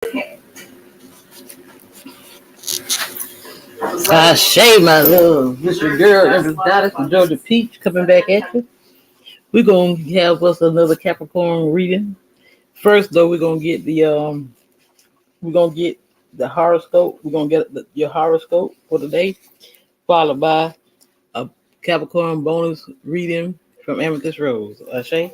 Shay, my love. This your girl, Andrew Goddess from Georgia Peach, coming back at you. We're gonna have us another Capricorn reading. First, though, we're gonna get the horoscope. We're gonna get your horoscope for the day, followed by a Capricorn bonus reading from Amethyst Rose. Shay.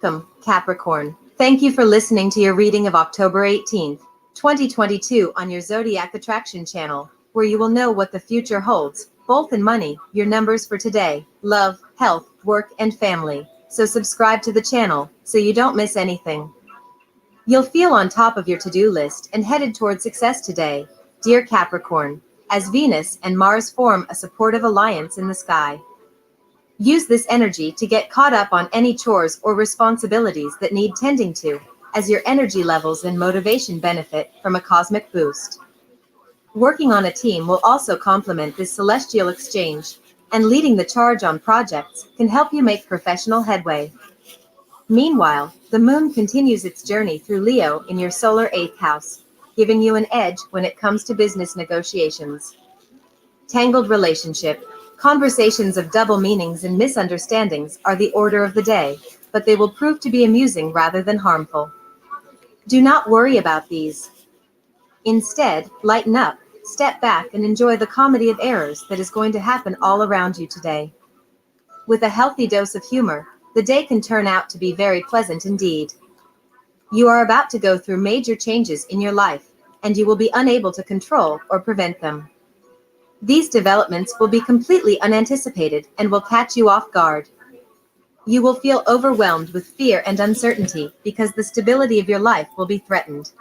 Welcome, Capricorn. Thank you for listening to your reading of October 18th, 2022 on your Zodiac Attraction channel, where you will know what the future holds, both in money, your numbers for today, love, health, work, and family. So subscribe to the channel so you don't miss anything. You'll feel on top of your to-do list and headed toward success today, dear Capricorn, as Venus and Mars form a supportive alliance in the sky. Use this energy to get caught up on any chores or responsibilities that need tending to, as your energy levels and motivation benefit from a cosmic boost. Working on a team will also complement this celestial exchange, and leading the charge on projects can help you make professional headway. Meanwhile, the moon continues its journey through Leo in your solar 8th house, giving you an edge when it comes to business negotiations. Tangled relationship. Conversations of double meanings and misunderstandings are the order of the day, but they will prove to be amusing rather than harmful. Do not worry about these. Instead, lighten up, step back, and enjoy the comedy of errors that is going to happen all around you today. With a healthy dose of humor, the day can turn out to be very pleasant indeed. You are about to go through major changes in your life, and you will be unable to control or prevent them. These developments will be completely unanticipated and will catch you off guard. You will feel overwhelmed with fear and uncertainty because the stability of your life will be threatened.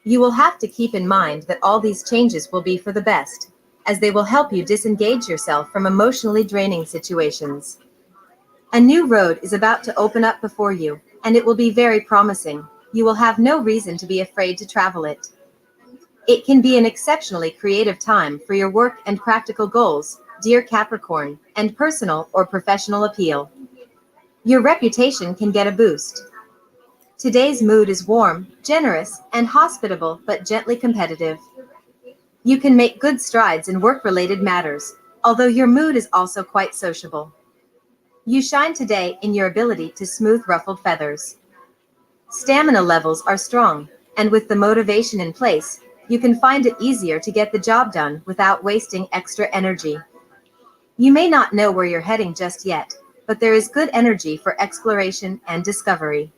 You will have to keep in mind that all these changes will be for the best, as they will help you disengage yourself from emotionally draining situations. A new road is about to open up before you, and it will be very promising. You will have no reason to be afraid to travel it. It can be an exceptionally creative time for your work and practical goals, dear Capricorn, and personal or professional appeal. Your reputation can get a boost. Today's mood is warm, generous, and hospitable, but gently competitive. You can make good strides in work-related matters, although your mood is also quite sociable. You shine today in your ability to smooth ruffled feathers. Stamina levels are strong, and with the motivation in place, you can find it easier to get the job done without wasting extra energy. You may not know where you're heading just yet, but there is good energy for exploration and discovery.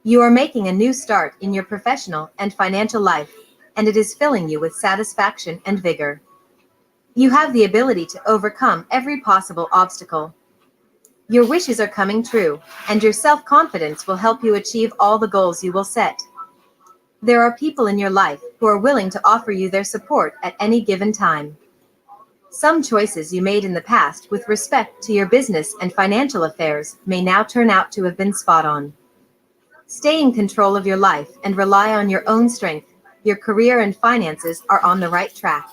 You are making a new start in your professional and financial life, and it is filling you with satisfaction and vigor. You have the ability to overcome every possible obstacle. Your wishes are coming true, and your self-confidence will help you achieve all the goals you will set. There are people in your life who are willing to offer you their support at any given time. Some choices you made in the past with respect to your business and financial affairs may now turn out to have been spot on. Stay in control of your life and rely on your own strength. Your career and finances are on the right track.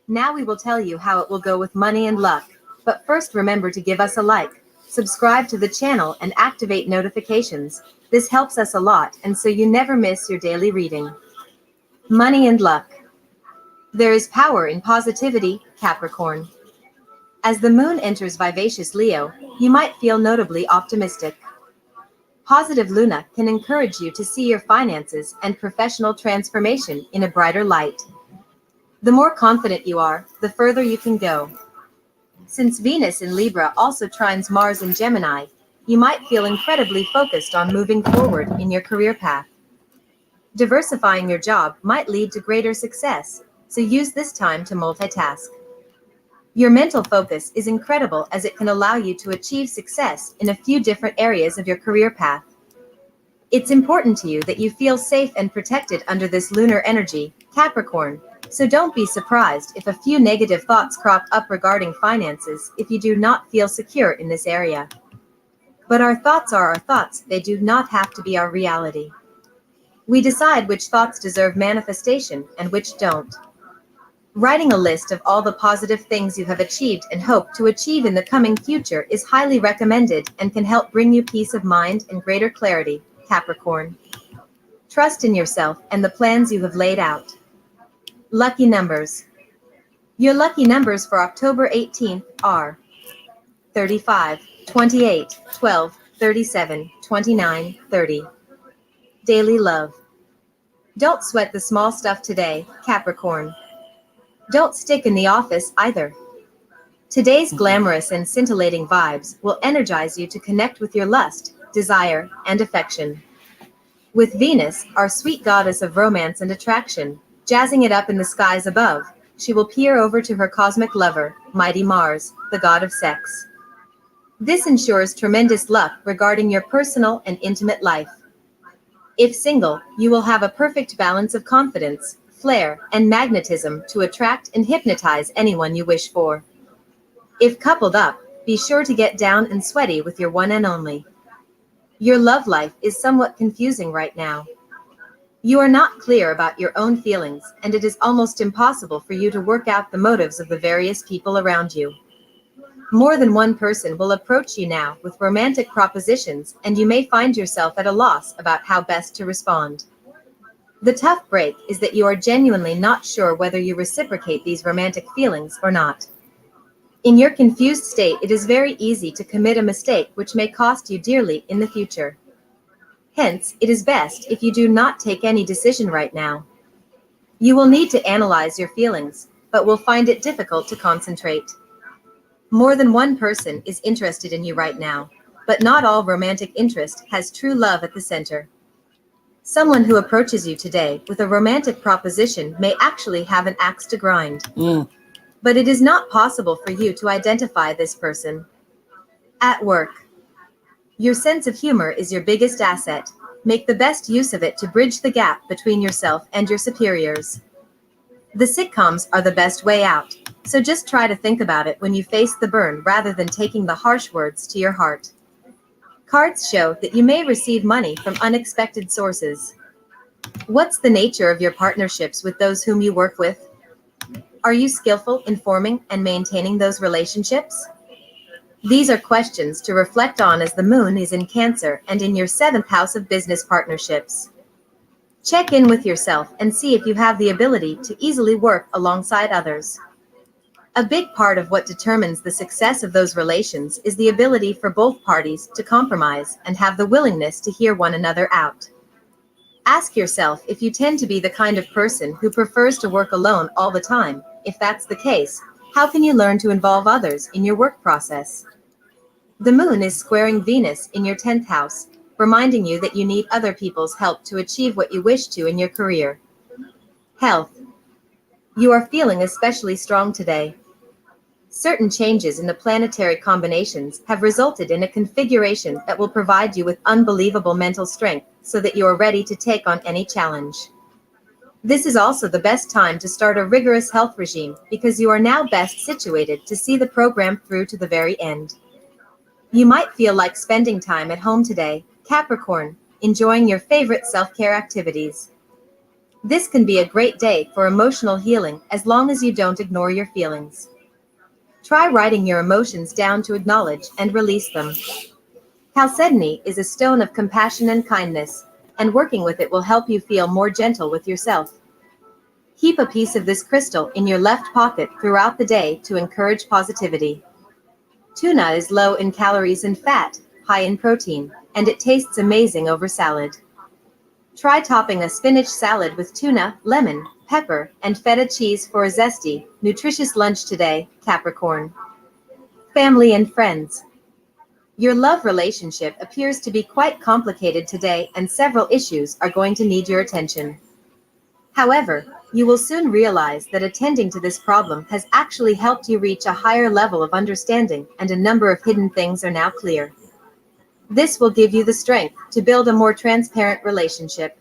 Now we will tell you how it will go with money and luck, but first remember to give us a like, subscribe to the channel, and activate notifications. This helps us a lot, and so you never miss your daily reading. Money and luck. There is power in positivity, Capricorn. As the moon enters vivacious Leo, you might feel notably optimistic. Positive Luna can encourage you to see your finances and professional transformation in a brighter light. The more confident you are, the further you can go. Since Venus in Libra also trines Mars in Gemini, you might feel incredibly focused on moving forward in your career path. Diversifying your job might lead to greater success, so use this time to multitask. Your mental focus is incredible as it can allow you to achieve success in a few different areas of your career path. It's important to you that you feel safe and protected under this lunar energy, Capricorn, So don't be surprised if a few negative thoughts crop up regarding finances if you do not feel secure in this area. But our thoughts are our thoughts, they do not have to be our reality. We decide which thoughts deserve manifestation and which don't. Writing a list of all the positive things you have achieved and hope to achieve in the coming future is highly recommended and can help bring you peace of mind and greater clarity, Capricorn. Trust in yourself and the plans you have laid out. Lucky numbers. Your lucky numbers for October 18th are 35, 28, 12, 37, 29, 30. Daily love. Don't sweat the small stuff today, Capricorn. Don't stick in the office either. Today's glamorous and scintillating vibes will energize you to connect with your lust, desire, and affection. With Venus, our sweet goddess of romance and attraction, jazzing it up in the skies above, she will peer over to her cosmic lover, mighty Mars, the god of sex. This ensures tremendous luck regarding your personal and intimate life. If single, you will have a perfect balance of confidence, flair, and magnetism to attract and hypnotize anyone you wish for. If coupled up, be sure to get down and sweaty with your one and only. Your love life is somewhat confusing right now. You are not clear about your own feelings, and it is almost impossible for you to work out the motives of the various people around you. More than one person will approach you now with romantic propositions, and you may find yourself at a loss about how best to respond. The tough break is that you are genuinely not sure whether you reciprocate these romantic feelings or not. In your confused state, it is very easy to commit a mistake which may cost you dearly in the future. Hence, it is best if you do not take any decision right now. You will need to analyze your feelings, but will find it difficult to concentrate. More than one person is interested in you right now, but not all romantic interest has true love at the center. Someone who approaches you today with a romantic proposition may actually have an axe to grind. But it is not possible for you to identify this person. At work. Your sense of humor is your biggest asset. Make the best use of it to bridge the gap between yourself and your superiors. The sitcoms are the best way out, so just try to think about it when you face the burn rather than taking the harsh words to your heart. Cards show that you may receive money from unexpected sources. What's the nature of your partnerships with those whom you work with? Are you skillful in forming and maintaining those relationships? These are questions to reflect on as the moon is in Cancer and in your 7th house of business partnerships. Check in with yourself and see if you have the ability to easily work alongside others. A big part of what determines the success of those relations is the ability for both parties to compromise and have the willingness to hear one another out. Ask yourself if you tend to be the kind of person who prefers to work alone all the time. If that's the case, how can you learn to involve others in your work process? The moon is squaring Venus in your 10th house, reminding you that you need other people's help to achieve what you wish to in your career. Health. You are feeling especially strong today. Certain changes in the planetary combinations have resulted in a configuration that will provide you with unbelievable mental strength so that you are ready to take on any challenge. This is also the best time to start a rigorous health regime because you are now best situated to see the program through to the very end. You might feel like spending time at home today, Capricorn, enjoying your favorite self-care activities. This can be a great day for emotional healing as long as you don't ignore your feelings. Try writing your emotions down to acknowledge and release them. Chalcedony is a stone of compassion and kindness, and working with it will help you feel more gentle with yourself. Keep a piece of this crystal in your left pocket throughout the day to encourage positivity. Tuna is low in calories and fat, high in protein, and it tastes amazing over salad. Try topping a spinach salad with tuna, lemon, pepper, and feta cheese for a zesty, nutritious lunch today, Capricorn. Family and friends. Your love relationship appears to be quite complicated today, and several issues are going to need your attention. However, you will soon realize that attending to this problem has actually helped you reach a higher level of understanding, and a number of hidden things are now clear. This will give you the strength to build a more transparent relationship.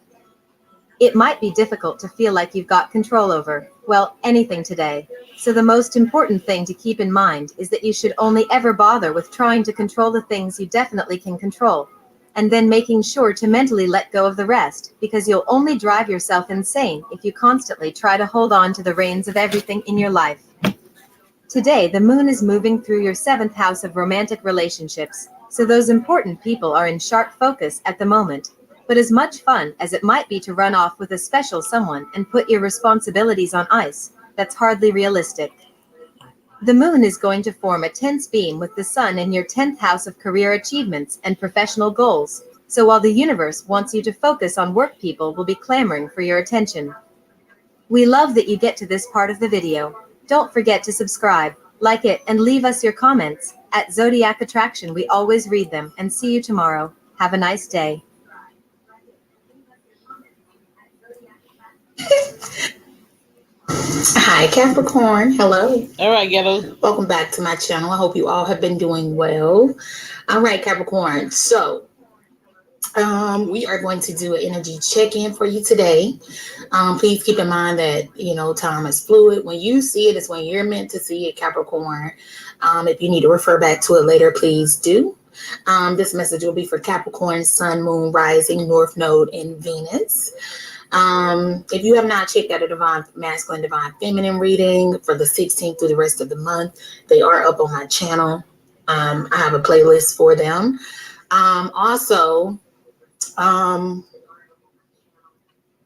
It might be difficult to feel like you've got control over, well, anything today. So the most important thing to keep in mind is that you should only ever bother with trying to control the things you definitely can control, and then making sure to mentally let go of the rest, because you'll only drive yourself insane if you constantly try to hold on to the reins of everything in your life. Today, the moon is moving through your 7th house of romantic relationships, so those important people are in sharp focus at the moment. But as much fun as it might be to run off with a special someone and put your responsibilities on ice, that's hardly realistic. The moon is going to form a tense beam with the sun in your 10th house of career achievements and professional goals, so while the universe wants you to focus on work, people will be clamoring for your attention. We love that you get to this part of the video. Don't forget to subscribe, like it, and leave us your comments. At Zodiac Attraction, we always read them, and see you tomorrow. Have a nice day. Hi, Capricorn. Hello. All right, ghetto. Welcome back to my channel. I hope you all have been doing well. All right, Capricorn. So, we are going to do an energy check-in for you today. Please keep in mind that, time is fluid. When you see it, it's when you're meant to see it, Capricorn. If you need to refer back to it later, please do. This message will be for Capricorn, Sun, Moon, Rising, North Node, and Venus. If you have not checked out a Divine Masculine, Divine Feminine reading for the 16th through the rest of the month, they are up on my channel. I have a playlist for them. Also,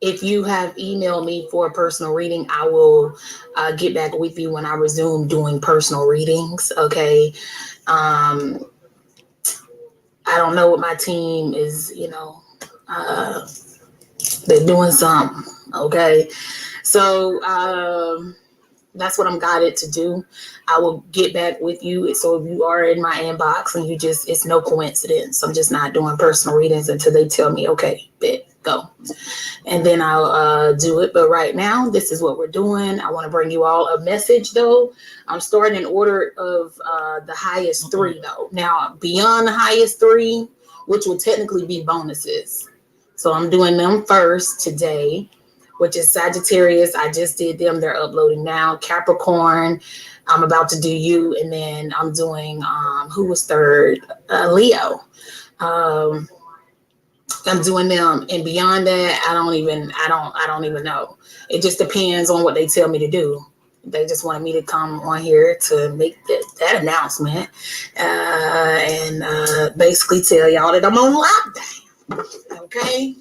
if you have emailed me for a personal reading, I will get back with you when I resume doing personal readings. Okay. I don't know what my team is, they're doing something. Okay. So, that's what I'm guided to do. I will get back with you. So if you are in my inbox and it's no coincidence. I'm just not doing personal readings until they tell me, okay, bet, go. And then I'll do it. But right now, this is what we're doing. I want to bring you all a message, though. I'm starting in order of the highest three, though. Now, beyond the highest three, which will technically be bonuses. So I'm doing them first today, which is Sagittarius. I just did them. They're uploading now. Capricorn, I'm about to do you. And then I'm doing, who was third? Leo. I'm doing them. And beyond that, I don't even know. It just depends on what they tell me to do. They just wanted me to come on here to make that announcement and basically tell y'all that I'm on lockdown. Okay.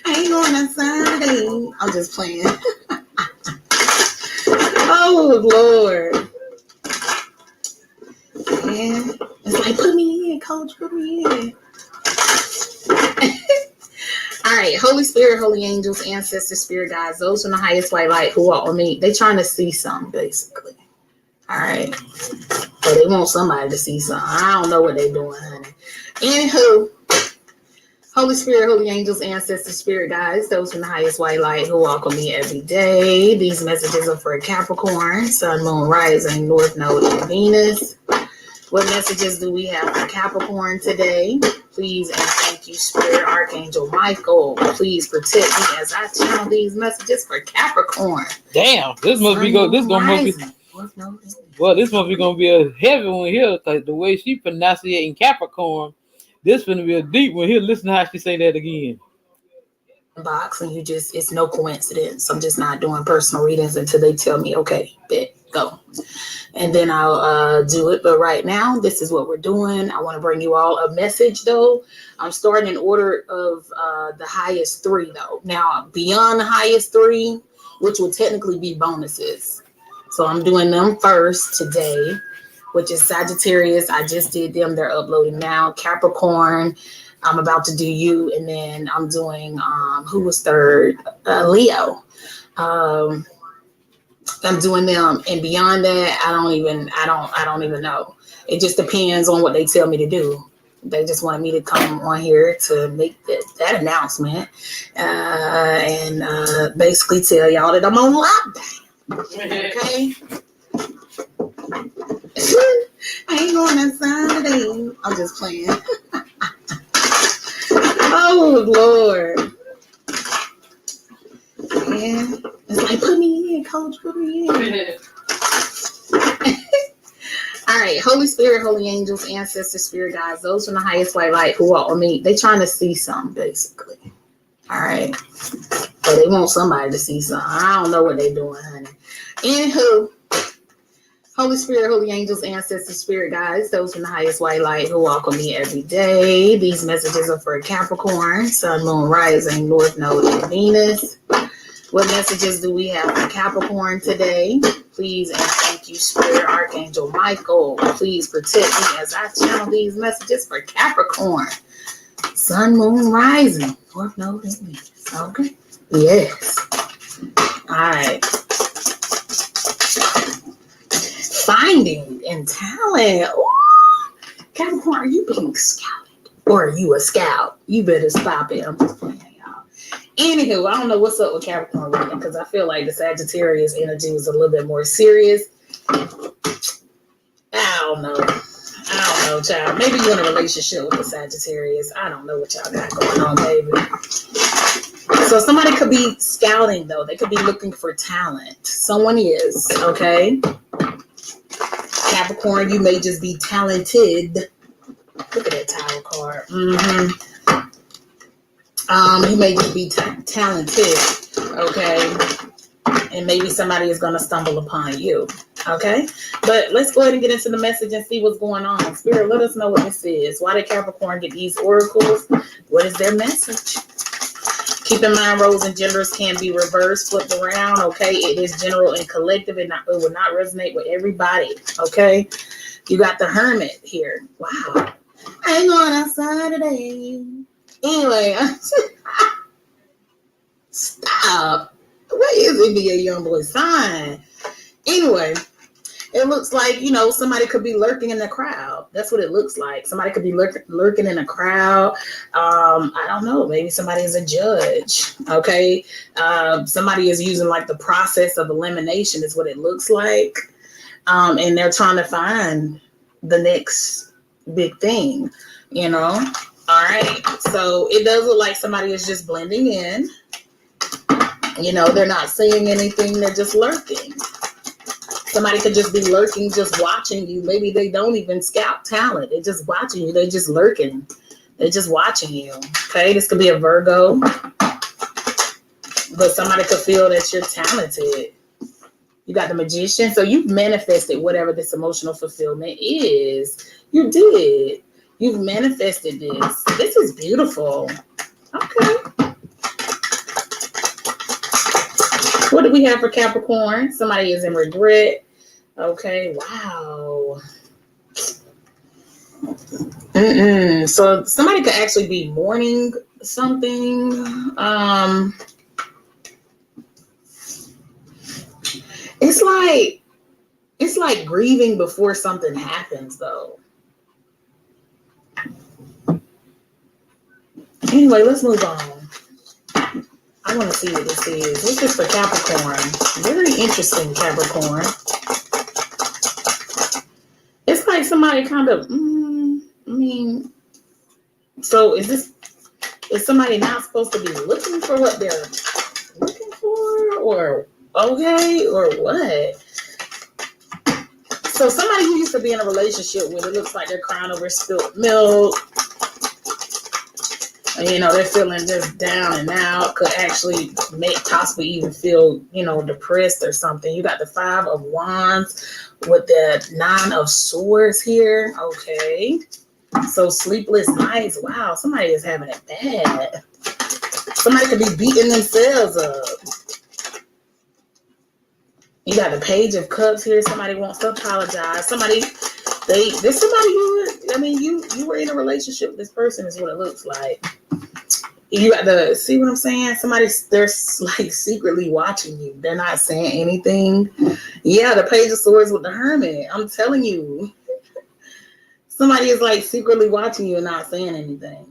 I ain't going outside. I'm just playing. Oh Lord. Yeah. It's like, put me in, coach, put me in. All right, Holy Spirit, holy angels, ancestors, spirit guides, those from the highest white light who are on me, they trying to see something, basically. All right. Or they want somebody to see something. I don't know what they're doing, honey. Anywho, Holy Spirit, holy angels, ancestors, spirit guides, those from the highest white light who walk with me every day. These messages are for Capricorn, Sun, Moon, Rising, North Node, and Venus. What messages do we have for Capricorn today? Please and thank you, Spirit Archangel Michael. Please protect me as I channel these messages for Capricorn. Damn, this must be good. This gonna be. Well, this must be gonna be a heavy one here, because the way she pronunciating Capricorn, this gonna be a deep one here. Listen to how she say that again. Box and it's no coincidence. I'm just not doing personal readings until they tell me, okay, bet, go. And then I'll do it. But right now, this is what we're doing. I want to bring you all a message, though. I'm starting in order of the highest three, though. Now, beyond the highest three, which will technically be bonuses. So I'm doing them first today, which is Sagittarius. I just did them. They're uploading now. Capricorn, I'm about to do you. And then I'm doing, who was third? Leo. I'm doing them. And beyond that, I don't even know. It just depends on what they tell me to do. They just wanted me to come on here to make that announcement and basically tell y'all that I'm on lockdown. Okay. I ain't going outside. I'm just playing. Oh Oh, Lord. Yeah. It's like, put me in, coach, put me in. All right, Holy Spirit, holy angels, ancestors, spirit guides, those from the highest white light who are on me, they trying to see something, basically. All right. But they want somebody to see something. I don't know what they're doing, honey. Anywho, Holy Spirit, holy angels, ancestors, spirit guides, those from the highest white light who walk with me every day. These messages are for Capricorn, Sun, Moon, Rising, North Node, and Venus. What messages do we have for Capricorn today? Please and thank you, Spirit Archangel Michael. Please protect me as I channel these messages for Capricorn. Sun, Moon, Rising, North Node, and Venus. Okay? Yes. All right. Finding and talent. Ooh. Capricorn, are you being scouted? Or are you a scout? You better stop it. I'm just playing, y'all. Anywho, I don't know what's up with Capricorn reading because I feel like the Sagittarius energy was a little bit more serious. I don't know, child. Maybe you're in a relationship with the Sagittarius. I don't know what y'all got going on, baby. So somebody could be scouting, though. They could be looking for talent. Someone is, okay? Capricorn, you may just be talented. Look at that tower card. You may just be talented, okay? And maybe somebody is going to stumble upon you, okay? But let's go ahead and get into the message and see what's going on. Spirit, let us know what this is. Why did Capricorn get these oracles? What is their message? Keep in mind, roles and genders can be reversed, flipped around, okay? It is general and collective. It will not resonate with everybody, okay? You got the Hermit here. Wow. I ain't going outside today. Anyway, stop. What is it be a young boy sign? Anyway, it looks like, somebody could be lurking in the crowd. That's what it looks like. Somebody could be lurking in a crowd. I don't know. Maybe somebody is a judge. Okay. Somebody is using like the process of elimination is what it looks like. And they're trying to find the next big thing, All right. So it does look like somebody is just blending in. They're not saying anything. They're just lurking. Somebody could just be lurking, just watching you. Maybe they don't even scout talent. They're just watching you. They're just lurking. They're just watching you. Okay, this could be a Virgo. But somebody could feel that you're talented. You got the Magician. So you've manifested whatever this emotional fulfillment is. You did. You've manifested this. This is beautiful. Okay. What do we have for Capricorn? Somebody is in regret. Okay, wow. So somebody could actually be mourning something. It's like grieving before something happens, though. Anyway, let's move on. I want to see what this is. What's this for Capricorn? Very interesting, Capricorn. It's like somebody kind of, so is somebody not supposed to be looking for what they're looking for? Or, okay, or what? So somebody who used to be in a relationship with, it looks like they're crying over spilled milk. They're feeling just down and out, could actually possibly even feel, depressed or something. You got the 5 of Wands with the 9 of Swords here. Okay. So sleepless nights. Wow. Somebody is having it bad. Somebody could be beating themselves up. You got the Page of Cups here. Somebody wants to apologize. There's somebody you were in a relationship with this person is what it looks like. You got to see what I'm saying? They're like secretly watching you. They're not saying anything. Yeah, the Page of Swords with the Hermit. I'm telling you. Somebody is like secretly watching you and not saying anything.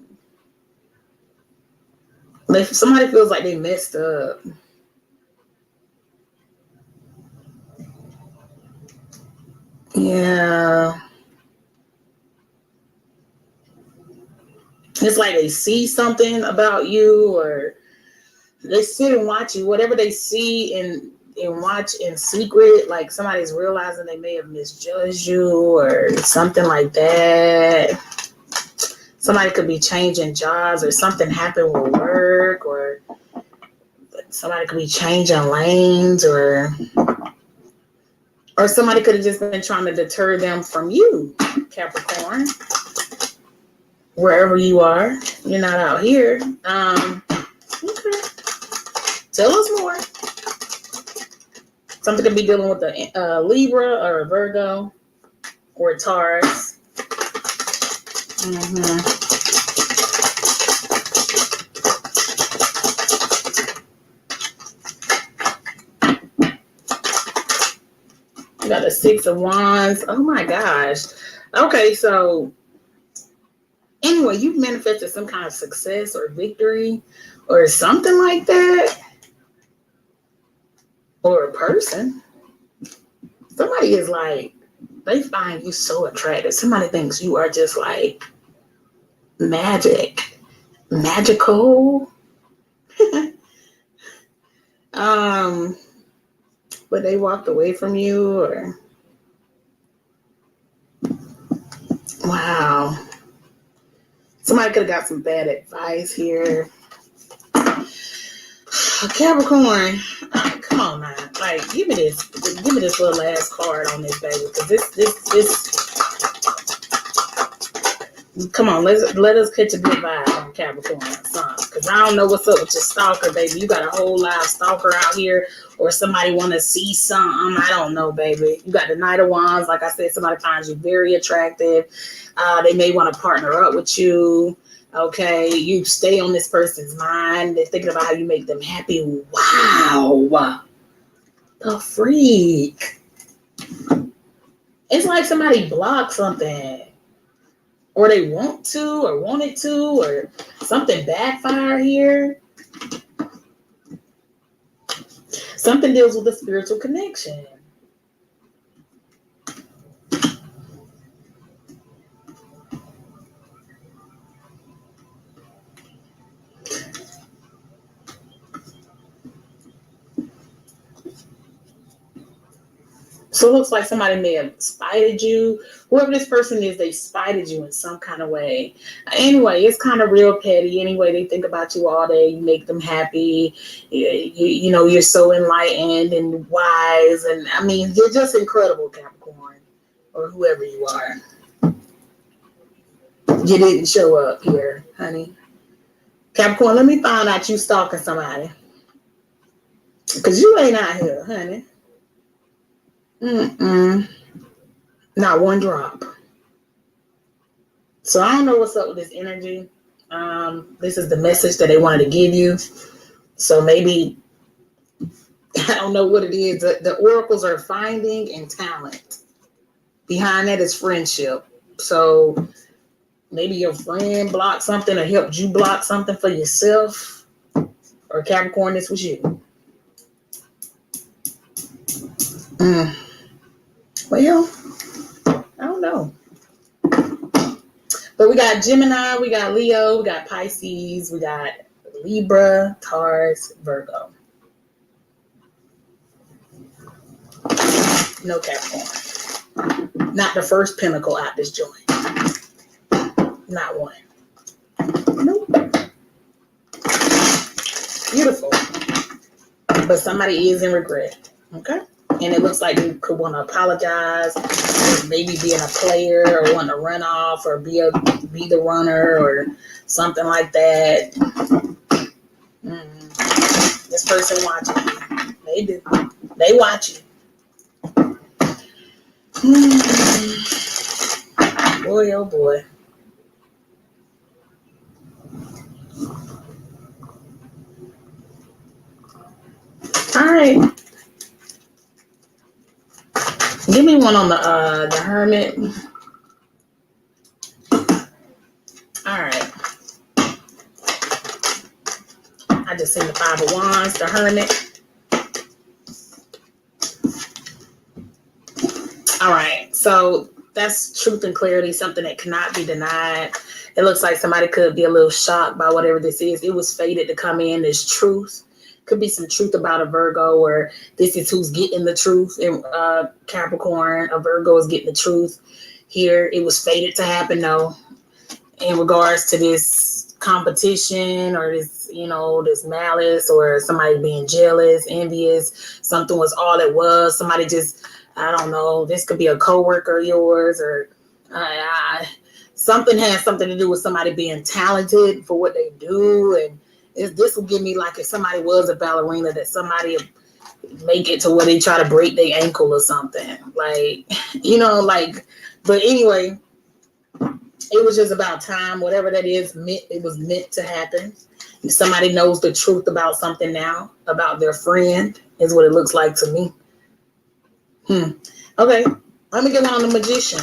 If somebody feels like they messed up. Yeah. It's like they see something about you, or they sit and watch you. Whatever they see and watch in secret, like somebody's realizing they may have misjudged you or something like that. Somebody could be changing jobs, or something happened with work, or somebody could be changing lanes, or somebody could have just been trying to deter them from you, Capricorn. Wherever you are, you're not out here. Okay. Tell us more. Something could be dealing with a Libra or a Virgo or a Taurus. You got the Six of Wands. Oh my gosh. Okay, so anyway, you've manifested some kind of success or victory or something like that. Or a person. Somebody is like, they find you so attractive. Somebody thinks you are just like magical. But they walked away from you, or wow. Somebody could have got some bad advice here. Capricorn, come on, man. Like, give me this little last card on this, baby. Because this. Come on, let us catch a good vibe on Capricorn, son. Because I don't know what's up with your stalker, baby. You got a whole live stalker out here, or somebody want to see something. I don't know, baby. You got the Knight of Wands. Like I said, somebody finds you very attractive. They may want to partner up with you. Okay, you stay on this person's mind. They're thinking about how you make them happy. Wow. The freak. It's like somebody blocked something. Or they want to, or wanted to, or something backfire here. Something deals with a spiritual connection. So it looks like somebody may have spited you. Whoever this person is, they spited you in some kind of way. Anyway, it's kind of real petty. Anyway, they think about you all day. You make them happy. You know, you're so enlightened and wise. And I mean, you're just incredible, Capricorn, or whoever you are. You didn't show up here, honey. Capricorn, let me find out you stalking somebody. Because you ain't out here, honey. Not one drop. So I don't know what's up with this energy. This is the message that they wanted to give you. So maybe, I don't know what it is. The oracles are finding and talent. Behind that is friendship. So maybe your friend blocked something or helped you block something for yourself. Or Capricorn, this was you. Well, I don't know. But we got Gemini, we got Leo, we got Pisces, we got Libra, Taurus, Virgo. No Capricorn. Not the first pinnacle out this joint. Not one. Nope. Beautiful. But somebody is in regret. Okay? And it looks like you could want to apologize, or maybe being a player, or want to run off, or be the runner, or something like that. This person watching you. They do. They watch you. Boy, oh boy. All right. Give me one on the Hermit. All right. I just seen the Five of Wands, the Hermit. All right. So That's truth and clarity, something that cannot be denied. It looks like somebody could be a little shocked by whatever this is. It was fated to come in as truth. Could be some truth about a Virgo, or this is who's getting the truth. And Capricorn, a Virgo is getting the truth here. It was fated to happen, though, in regards to this competition or this, this malice or somebody being jealous, envious. Something was all it was. Somebody just, I don't know, this could be a coworker of yours, or something has something to do with somebody being talented for what they do. And this will give me like if somebody was a ballerina, that somebody make it to where they try to break their ankle or something. Like, but anyway, it was just about time. Whatever that is, it was meant to happen. If somebody knows the truth about something now, about their friend, is what it looks like to me. Okay, let me get on the Magician.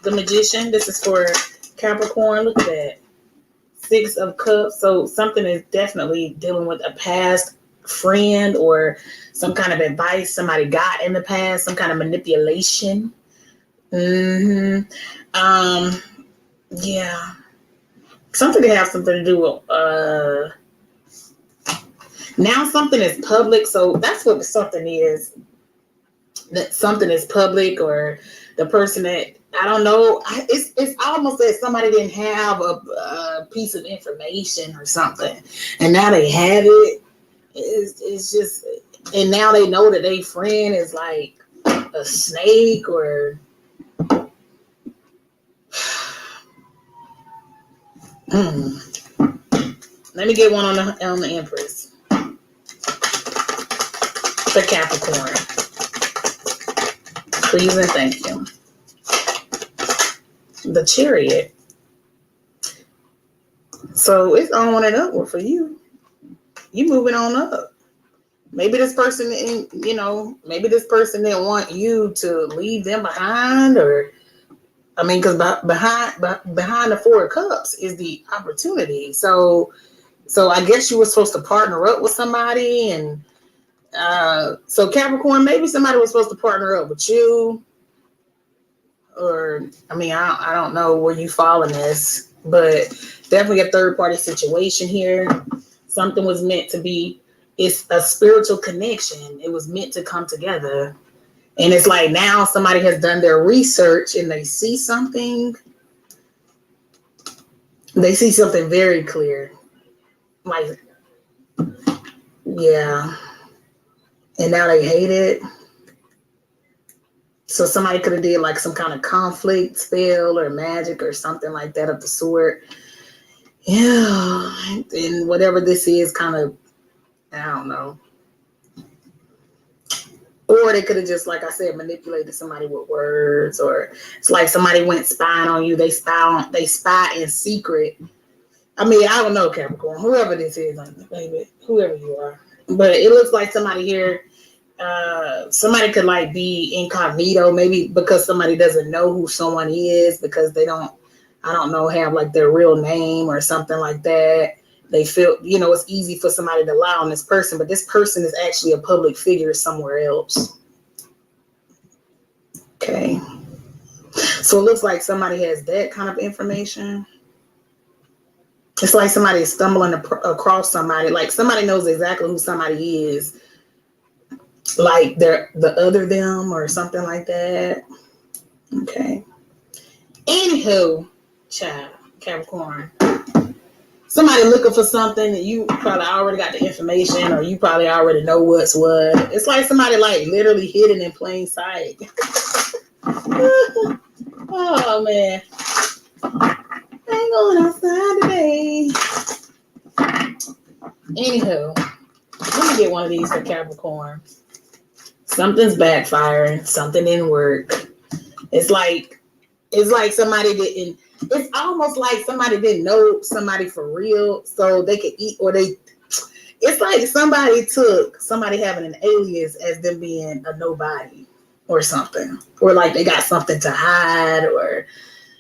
The Magician, this is for Capricorn. Look at that. 6 of Cups. So something is definitely dealing with a past friend or some kind of advice somebody got in the past, some kind of manipulation. Yeah. Something to have something to do with now something is public. So that's what something is. That something is public, or the person that, I don't know, it's almost as somebody didn't have a piece of information or something, and now they have it. It's just, and now they know that their friend is like a snake, or let me get one on the Empress for Capricorn. Please and thank you. The Chariot. So it's on and upward for you. You moving on up. Maybe this person, maybe this person didn't want you to leave them behind, or, because behind the 4 of Cups is the opportunity. So I guess you were supposed to partner up with somebody, and so Capricorn, maybe somebody was supposed to partner up with you, or I don't know where you fall in this, but definitely a third party situation here. Something was meant to be. It's a spiritual connection. It was meant to come together, and it's like now somebody has done their research and they see something. They see something very clear, like, yeah. And now they hate it. So somebody could have did like some kind of conflict spell or magic or something like that of the sort. Yeah. And whatever this is, kind of, I don't know. Or they could have just, like I said, manipulated somebody with words, or it's like somebody went spying on you. They spy in secret. I don't know, Capricorn, whoever this is, baby, whoever you are. But it looks like somebody here, somebody could like be incognito, maybe because somebody doesn't know who someone is, because they don't, have like their real name or something like that. They feel, it's easy for somebody to lie on this person, but this person is actually a public figure somewhere else. Okay. So it looks like somebody has that kind of information. It's like somebody is stumbling across somebody, like somebody knows exactly who somebody is, like they're the other them or something like that. Okay. Anywho, child, Capricorn. Somebody looking for something that you probably already got the information, or you probably already know what's what. It's like somebody like literally hidden in plain sight. Oh man. I ain't going outside today. Anywho, let me get one of these for Capricorn. Something's backfiring. Something didn't work. It's like somebody didn't. It's almost like somebody didn't know somebody for real, so they could eat, or they. It's like somebody took somebody having an alias as them being a nobody or something, or like they got something to hide or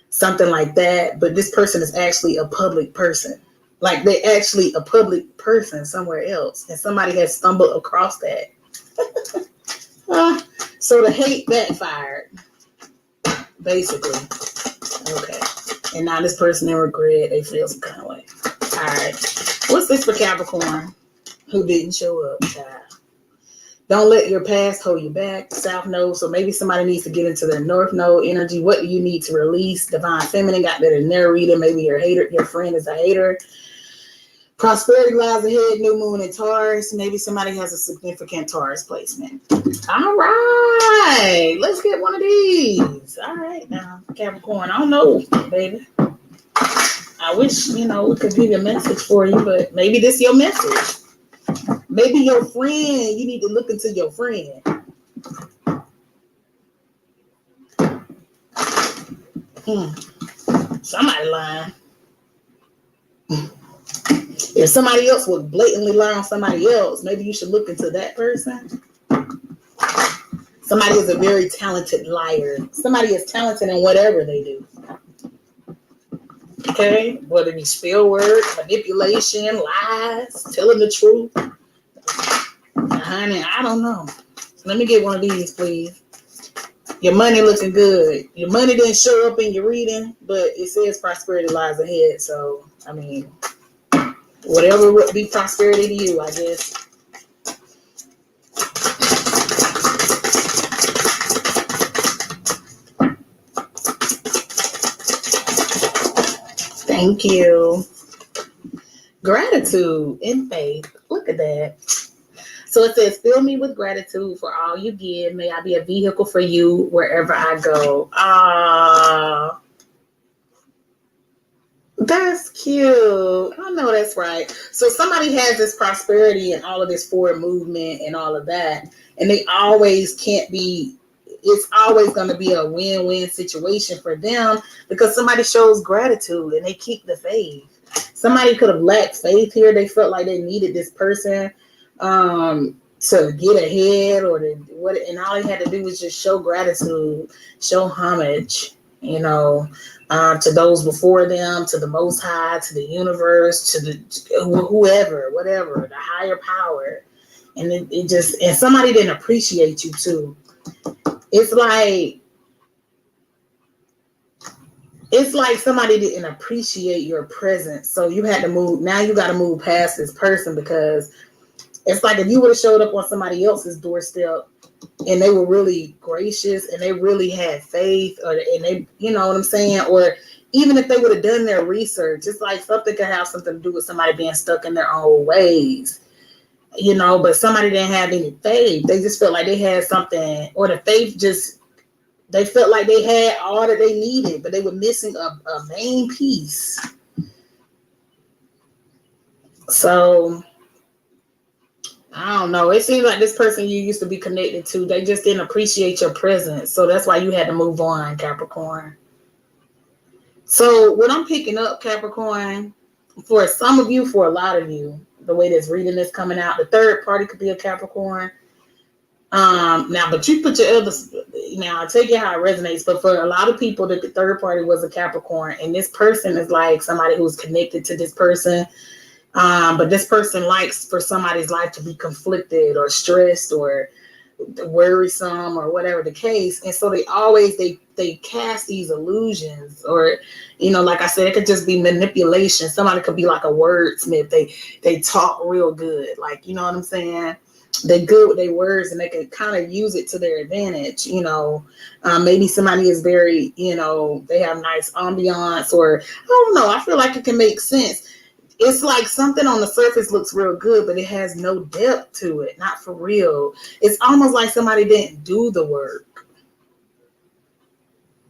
something like that. But this person is actually a public person. Like they're actually a public person somewhere else, and somebody has stumbled across that. So the hate backfired, basically. Okay. And now this person in regret, they feel some kind of way. All right. What's this for Capricorn who didn't show up, child? Don't let your past hold you back. South node. So maybe somebody needs to get into their north node energy. What do you need to release? Divine feminine got that in their reading. Maybe your hater, your friend is a hater. Prosperity lies ahead. New moon in Taurus. Maybe somebody has a significant Taurus placement. All right. Let's get one of these. All right now, Capricorn. I don't know, baby. I wish, we could give you a message for you, but maybe this is your message. Maybe your friend, you need to look into your friend. Somebody lying. If somebody else would blatantly lie on somebody else, maybe you should look into that person. Somebody is a very talented liar. Somebody is talented in whatever they do. Okay? Whether it be spill words, manipulation, lies, telling the truth. Honey, I don't know. Let me get one of these, please. Your money looking good. Your money didn't show up in your reading, but it says prosperity lies ahead. So, whatever would be prosperity to you, I guess. Thank you. Gratitude and faith. Look at that. So it says, fill me with gratitude for all you give. May I be a vehicle for you wherever I go. That's cute. I know that's right. So somebody has this prosperity and all of this forward movement and all of that. And they always it's always going to be a win-win situation for them because somebody shows gratitude and they keep the faith. Somebody could have lacked faith here. They felt like they needed this person to get ahead and all he had to do was just show gratitude, show homage, to those before them, to the Most High, to the universe, to whoever, whatever, the higher power. And and somebody didn't appreciate you too. It's like somebody didn't appreciate your presence. So you had to move. Now you got to move past this person because it's like if you would have showed up on somebody else's doorstep and they were really gracious and they really had faith and they, you know what I'm saying? Or even if they would have done their research, it's like something could have something to do with somebody being stuck in their own ways, but somebody didn't have any faith. They just felt like they had something, or the faith they felt like they had all that they needed, but they were missing a main piece. So I don't know. It seems like this person you used to be connected to, they just didn't appreciate your presence. So that's why you had to move on, Capricorn. So what I'm picking up, Capricorn, for some of you, for a lot of you, the way this reading is coming out, the third party could be a Capricorn. Now, but you put your I take it how it resonates, but for a lot of people, the third party was a Capricorn, and this person is like somebody who's connected to this person. But this person likes for somebody's life to be conflicted or stressed or worrisome or whatever the case. And so they cast these illusions, or, like I said, it could just be manipulation. Somebody could be like a wordsmith. They talk real good. Like, you know what I'm saying? They're good with their words and they can kind of use it to their advantage. Maybe somebody is very, they have nice ambiance, or I don't know. I feel like it can make sense. It's like something on the surface looks real good, but it has no depth to it. Not for real. It's almost like somebody didn't do the work.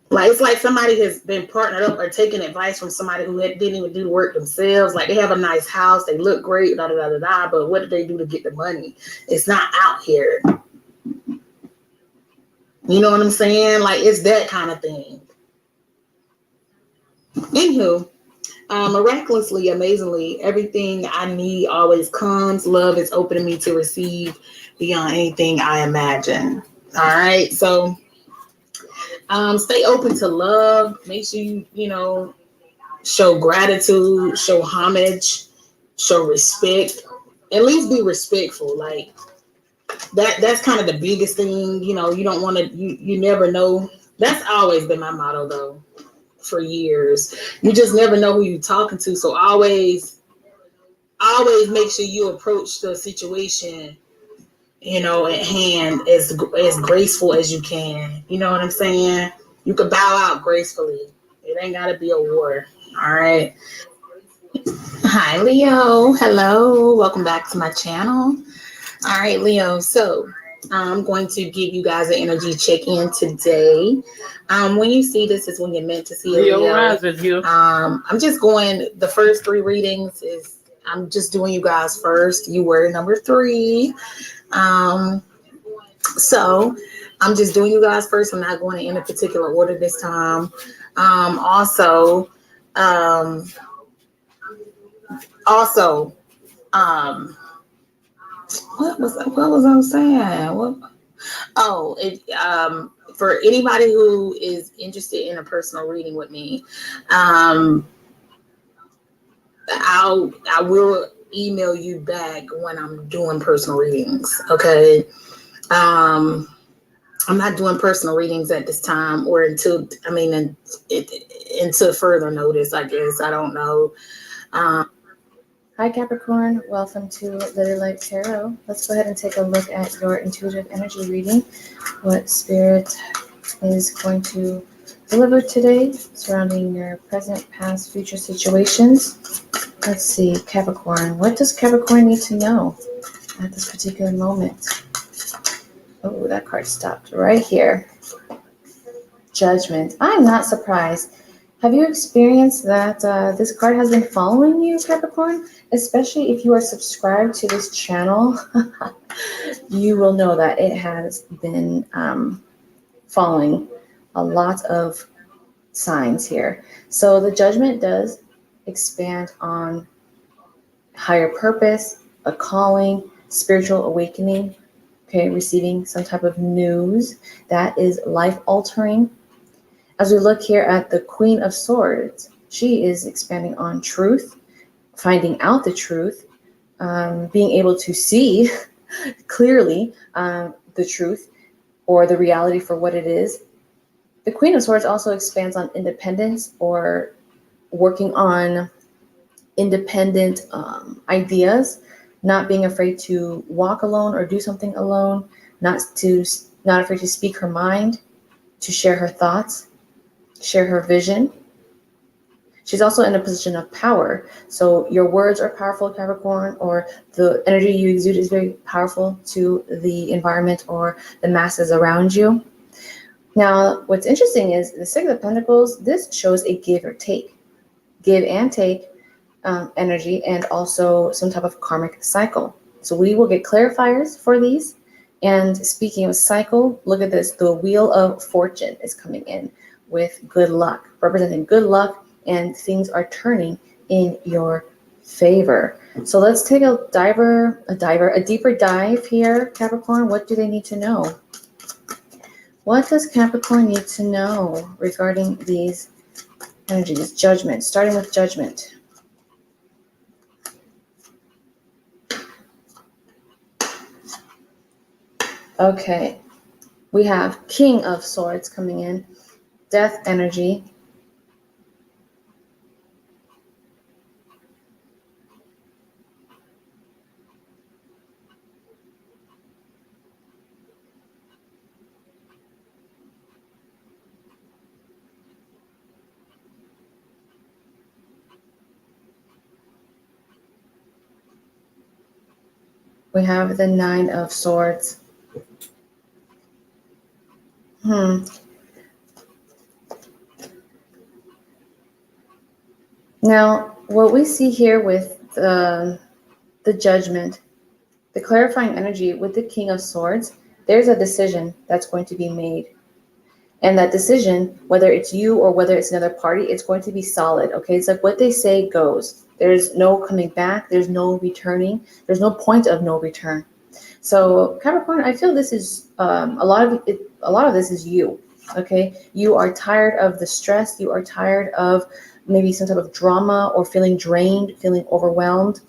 Like it's like somebody has been partnered up or taking advice from somebody who didn't even do the work themselves. Like they have a nice house, they look great, but what did they do to get the money? It's not out here. You know what I'm saying? Like it's that kind of thing. Anywho. Miraculously, amazingly, everything I need always comes. Love is open to me to receive beyond anything I imagine. All right. So stay open to love. Make sure you, show gratitude, show homage, show respect. At least be respectful. Like, That's kind of the biggest thing. You know, you don't want to. You never know. That's always been my motto though, for years. You just never know who you're talking to. So always make sure you approach the situation, you know, at hand as graceful as you can. You know what I'm saying? You could bow out gracefully. It ain't gotta be a war. All right. Hi, Leo. Hello. Welcome back to my channel. All right, Leo. So I'm going to give you guys an energy check-in today. When you see this is when you're meant to see it. Leo rising here. I'm just going, the first 3 readings is, I'm just doing you guys first. You were number 3. So I'm just doing you guys first. I'm not going in a particular order this time. Also, what was I saying? For anybody who is interested in a personal reading with me, I will email you back when I'm doing personal readings. Okay. I'm not doing personal readings at this time, or until further notice, I guess. I don't know. Hi Capricorn, welcome to Lily Light Tarot. Let's go ahead and take a look at your intuitive energy reading. What Spirit is going to deliver today surrounding your present, past, future situations. Let's see, Capricorn. What does Capricorn need to know at this particular moment? Oh, that card stopped right here. Judgment. I'm not surprised. Have you experienced that this card has been following you, Capricorn? Especially if you are subscribed to this channel, you will know that it has been following a lot of signs here. So the Judgment does expand on higher purpose, a calling, spiritual awakening, okay, receiving some type of news that is life-altering. As we look here at the Queen of Swords, she is expanding on truth, finding out the truth, being able to see clearly the truth or the reality for what it is. The Queen of Swords also expands on independence, or working on independent ideas, not being afraid to walk alone or do something alone, not afraid to speak her mind, to share her thoughts, share her vision. She's also in a position of power. So your words are powerful, Capricorn, or the energy you exude is very powerful to the environment or the masses around you. Now, what's interesting is the Six of Pentacles, this shows a give or take. Give and take energy, and also some type of karmic cycle. So we will get clarifiers for these. And speaking of cycle, look at this. The Wheel of Fortune is coming in with good luck, representing good luck, and things are turning in your favor. So let's take a deeper dive here, Capricorn. What do they need to know? What does Capricorn need to know regarding these energies? Judgment, starting with Judgment. Okay, we have King of Swords coming in, Death energy. We have the Nine of Swords. Now, what we see here with the Judgment, the clarifying energy with the King of Swords, there's a decision that's going to be made. And that decision, whether it's you or whether it's another party, it's going to be solid, okay? It's like what they say goes. There's no coming back. There's no returning. There's no point of no return. So Capricorn, I feel this is a lot of this is you, okay? You are tired of the stress. You are tired of maybe some type of drama, or feeling drained, feeling overwhelmed.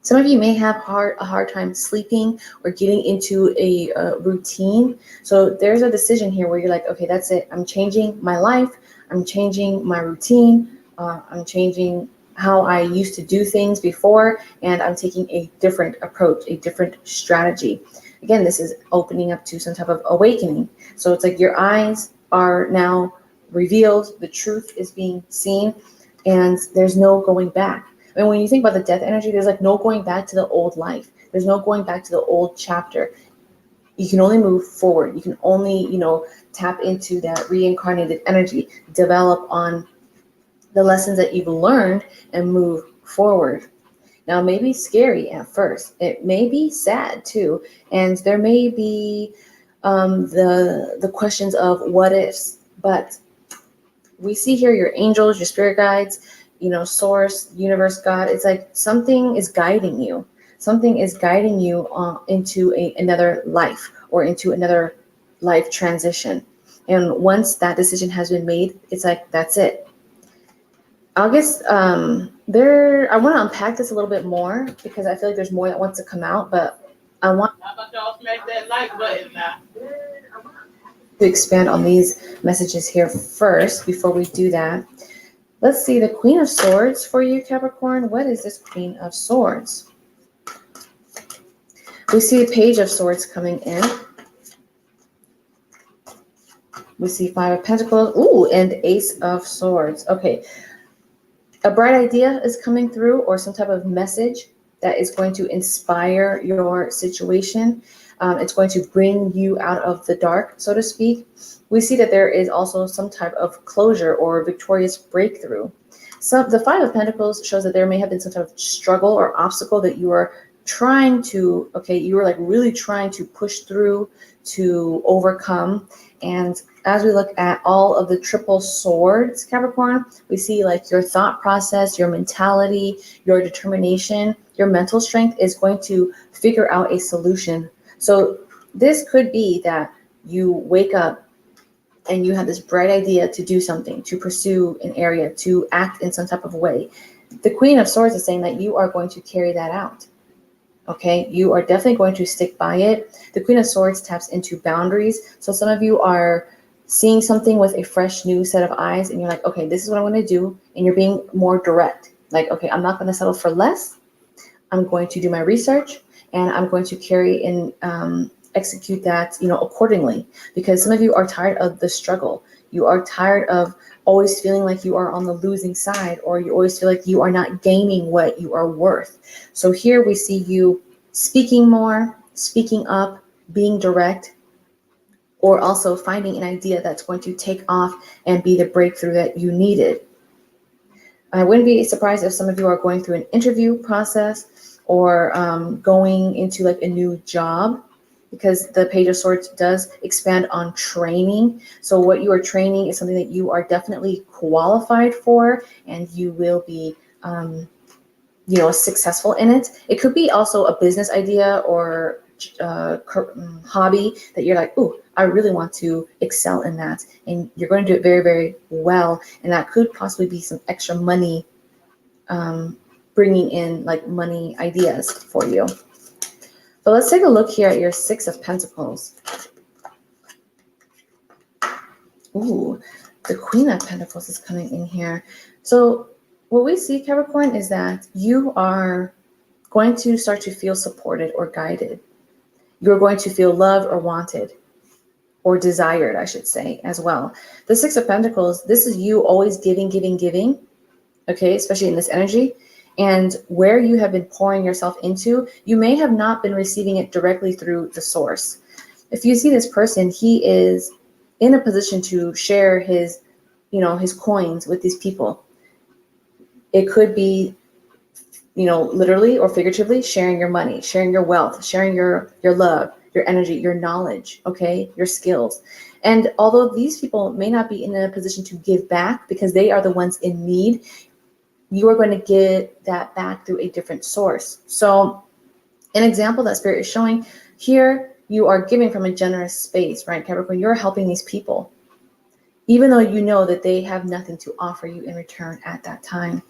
Some of you may have a hard time sleeping or getting into a routine. So there's a decision here where you're like, okay, that's it. I'm changing my life. I'm changing my routine. I'm changing how I used to do things before, and I'm taking a different approach, a different strategy. Again, this is opening up to some type of awakening. So it's like your eyes are now revealed, the truth is being seen, and there's no going back. And when you think about the death energy, there's like no going back to the old life. There's no going back to the old chapter. You can only move forward. You can only, tap into that reincarnated energy, develop on the lessons that you've learned and move forward. Now, it may be scary at first. It may be sad too. And there may be the questions of what ifs, but we see here your angels, your spirit guides, source, universe, God. It's like something is guiding you. Something is guiding you into another life or into another life transition. And once that decision has been made, it's like, that's it. August, I want to unpack this a little bit more because I feel like there's more that wants to come out, but I want How about y'all smash that like button now? to expand on these messages here first before we do that. Let's see, the Queen of Swords for you, Capricorn. What is this Queen of Swords? We see a Page of Swords coming in. We see Five of Pentacles. Ooh, and Ace of Swords. Okay. A bright idea is coming through, or some type of message that is going to inspire your situation. It's going to bring you out of the dark, so to speak. We see that there is also some type of closure or victorious breakthrough. So the Five of Pentacles shows that there may have been some type of struggle or obstacle that you are trying to, you were like really trying to push through, to overcome. And as we look at all of the triple swords, Capricorn, we see like your thought process, your mentality, your determination, your mental strength is going to figure out a solution. So this could be that you wake up and you have this bright idea to do something, to pursue an area, to act in some type of way. The Queen of Swords is saying that you are going to carry that out. Okay, you are definitely going to stick by it. The Queen of Swords taps into boundaries. So some of you are seeing something with a fresh new set of eyes and you're like, okay, this is what I'm going to do. And you're being more direct. Like, okay, I'm not going to settle for less. I'm going to do my research and I'm going to carry and execute that, accordingly. Because some of you are tired of the struggle. You are tired of always feeling like you are on the losing side, or you always feel like you are not gaining what you are worth. So here we see you speaking more, speaking up, being direct, or also finding an idea that's going to take off and be the breakthrough that you needed. I wouldn't be surprised if some of you are going through an interview process or going into like a new job, because the Page of Swords does expand on training. So what you are training is something that you are definitely qualified for, and you will be, successful in it. It could be also a business idea or hobby that you're like, ooh, I really want to excel in that. And you're going to do it very, very well. And that could possibly be some extra money, bringing in like money ideas for you. But let's take a look here at your Six of Pentacles. Ooh, the Queen of Pentacles is coming in here. So what we see, Capricorn, is that you are going to start to feel supported or guided. You're going to feel loved or wanted, or desired, I should say, as well. The Six of Pentacles, this is you always giving, okay, especially in this energy. And where you have been pouring yourself into, you may have not been receiving it directly through the source. If you see this person, he is in a position to share his, his coins with these people. It could be, literally or figuratively sharing your money, sharing your wealth, sharing your love, your energy, your knowledge, okay, your skills. And although these people may not be in a position to give back because they are the ones in need, you are going to get that back through a different source. So an example that Spirit is showing here, you are giving from a generous space, right, Capricorn? You're helping these people, even though you know that they have nothing to offer you in return at that time.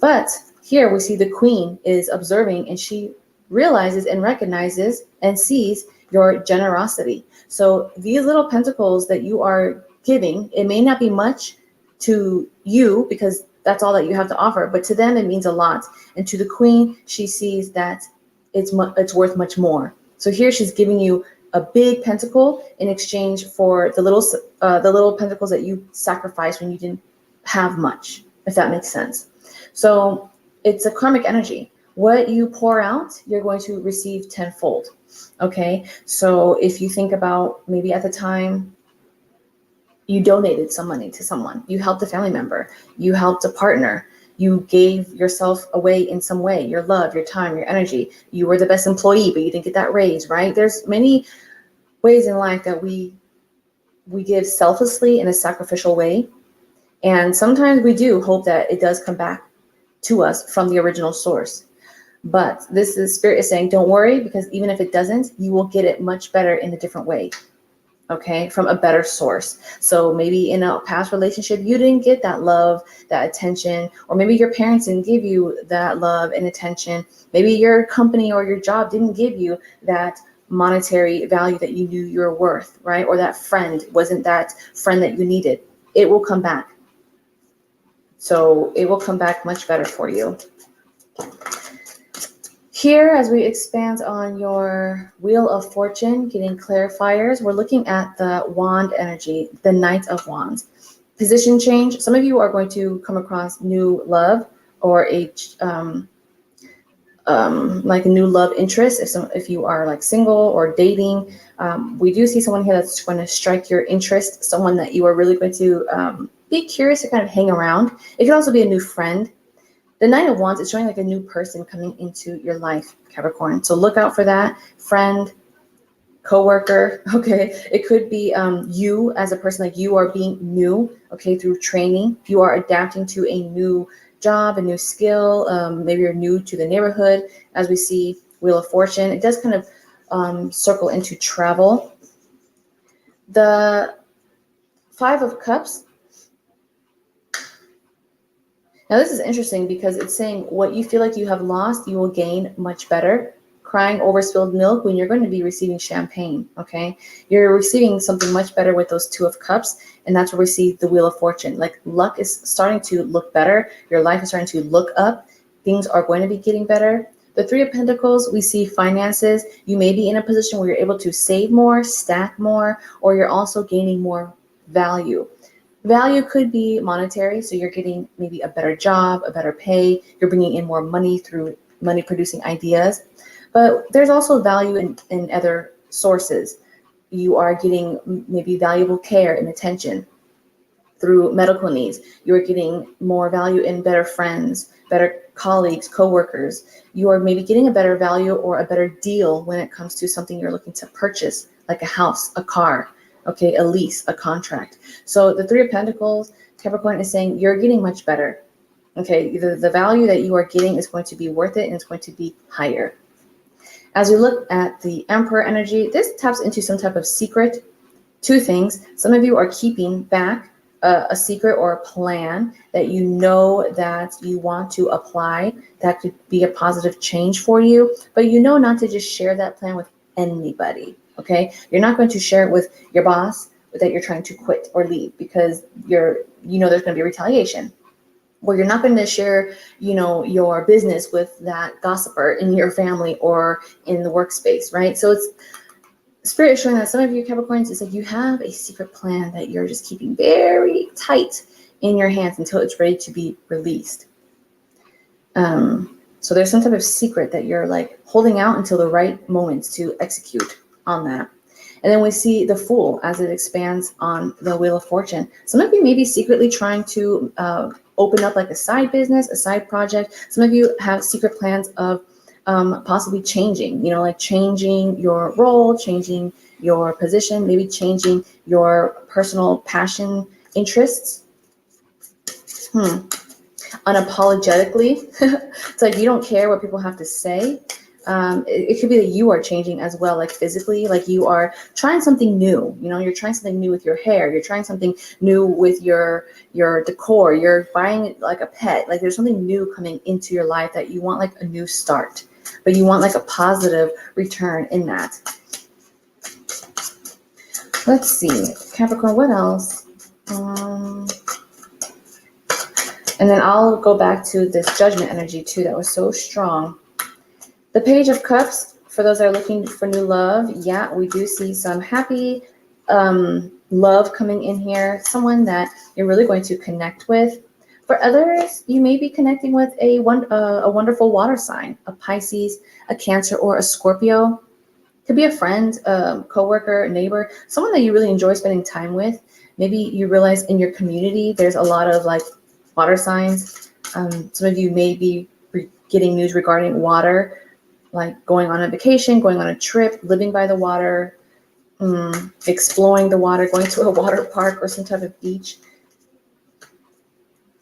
But Here we see the queen is observing, and she realizes and recognizes and sees your generosity. So these little pentacles that you are giving, it may not be much to you because that's all that you have to offer, but to them it means a lot. And to the queen, she sees that it's worth much more. So here she's giving you a big pentacle in exchange for the little pentacles that you sacrificed when you didn't have much, if that makes sense. So it's a karmic energy. What you pour out, you're going to receive tenfold. Okay, so if you think about maybe at the time you donated some money to someone, you helped a family member, you helped a partner, you gave yourself away in some way, your love, your time, your energy. You were the best employee, but you didn't get that raise, right? There's many ways in life that we give selflessly in a sacrificial way. And sometimes we do hope that it does come back to us from the original source. But this is Spirit is saying, don't worry, because even if it doesn't, you will get it much better in a different way. Okay, from a better source. So maybe in a past relationship, you didn't get that love, that attention, or maybe your parents didn't give you that love and attention. Maybe your company or your job didn't give you that monetary value that you knew you were worth, right? Or that friend wasn't that friend that you needed. It will come back. So it will come back much better for you. Here, as we expand on your Wheel of Fortune, getting clarifiers, we're looking at the Wand energy, the Knight of Wands. Position change. Some of you are going to come across new love or like a new love interest. If you are like single or dating, we do see someone here that's going to strike your interest, someone that you are really going to be curious to kind of hang around. It can also be a new friend. The Knight of Wands is showing like a new person coming into your life, Capricorn. So look out for that friend, coworker. Okay, it could be you as a person, like you are being new. Okay, through training, you are adapting to a new job, a new skill. Maybe you're new to the neighborhood. As we see Wheel of Fortune, it does kind of circle into travel. The Five of Cups. Now, this is interesting because it's saying what you feel like you have lost, you will gain much better. Crying over spilled milk when you're going to be receiving champagne, okay? You're receiving something much better with those Two of Cups, and that's where we see the Wheel of Fortune. Like luck is starting to look better. Your life is starting to look up. Things are going to be getting better. The Three of Pentacles, we see finances. You may be in a position where you're able to save more, stack more, or you're also gaining more value. Value could be monetary, so you're getting maybe a better job, a better pay, you're bringing in more money through money producing ideas. But there's also value in other sources. You are getting maybe valuable care and attention through medical needs. You're getting more value in better friends, better colleagues, coworkers. You are maybe getting a better value or a better deal when it comes to something you're looking to purchase, like a house, a car. Okay, a lease, a contract. So the Three of Pentacles, Capricorn is saying you're getting much better. Okay, the value that you are getting is going to be worth it and it's going to be higher. As we look at the Emperor energy, this taps into some type of secret. Two things. Some of you are keeping back a secret or a plan that you know that you want to apply that could be a positive change for you, but you know not to just share that plan with anybody. Okay, you're not going to share it with your boss that you're trying to quit or leave because there's going to be retaliation. Or you're not going to share, your business with that gossiper in your family or in the workspace, right? So it's Spirit is showing that some of you Capricorns, it's like you have a secret plan that you're just keeping very tight in your hands until it's ready to be released. So there's some type of secret that you're like holding out until the right moments to execute on that. And then we see the Fool as it expands on the Wheel of Fortune. Some of you may be secretly trying to open up like a side business, a side project. Some of you have secret plans of possibly changing, like changing your role, changing your position, maybe changing your personal passion interests. Unapologetically. It's like you don't care what people have to say. It could be that you are changing as well, like physically, like you are trying something new. You're trying something new with your hair. You're trying something new with your decor. You're buying like a pet. Like there's something new coming into your life that you want, like a new start, but you want like a positive return in that. Let's see, Capricorn, what else? And then I'll go back to this Judgment energy too. That was so strong. The Page of Cups, for those that are looking for new love, yeah, we do see some happy love coming in here. Someone that you're really going to connect with. For others, you may be connecting with a wonderful water sign, a Pisces, a Cancer, or a Scorpio. Could be a friend, coworker, a neighbor, someone that you really enjoy spending time with. Maybe you realize in your community there's a lot of like water signs. Some of you may be getting news regarding water, like going on a vacation, going on a trip, living by the water, exploring the water, going to a water park or some type of beach.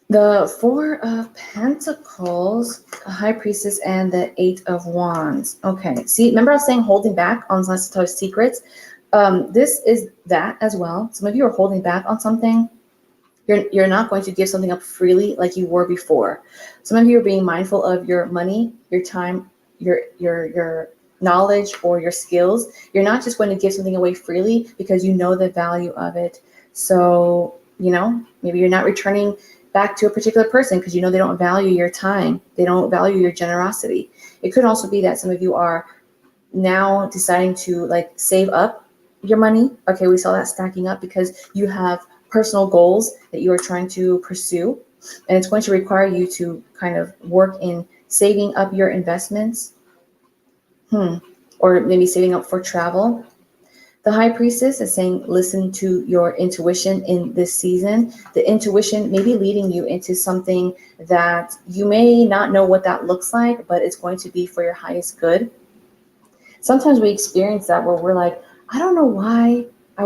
The Four of Pentacles, a High Priestess, and the Eight of Wands. Okay, see, remember I was saying holding back on some secrets? This is that as well. Some of you are holding back on something. You're not going to give something up freely like you were before. Some of you are being mindful of your money, your time, your knowledge, or your skills. You're not just going to give something away freely because you know the value of it. So, maybe you're not returning back to a particular person because they don't value your time. They don't value your generosity. It could also be that some of you are now deciding to like save up your money. Okay, we saw that stacking up because you have personal goals that you are trying to pursue, and it's going to require you to kind of work in saving up your investments, or maybe saving up for travel. The High Priestess is saying, listen to your intuition in this season. The intuition may be leading you into something that you may not know what that looks like, but it's going to be for your highest good. Sometimes we experience that where we're like, I don't know why I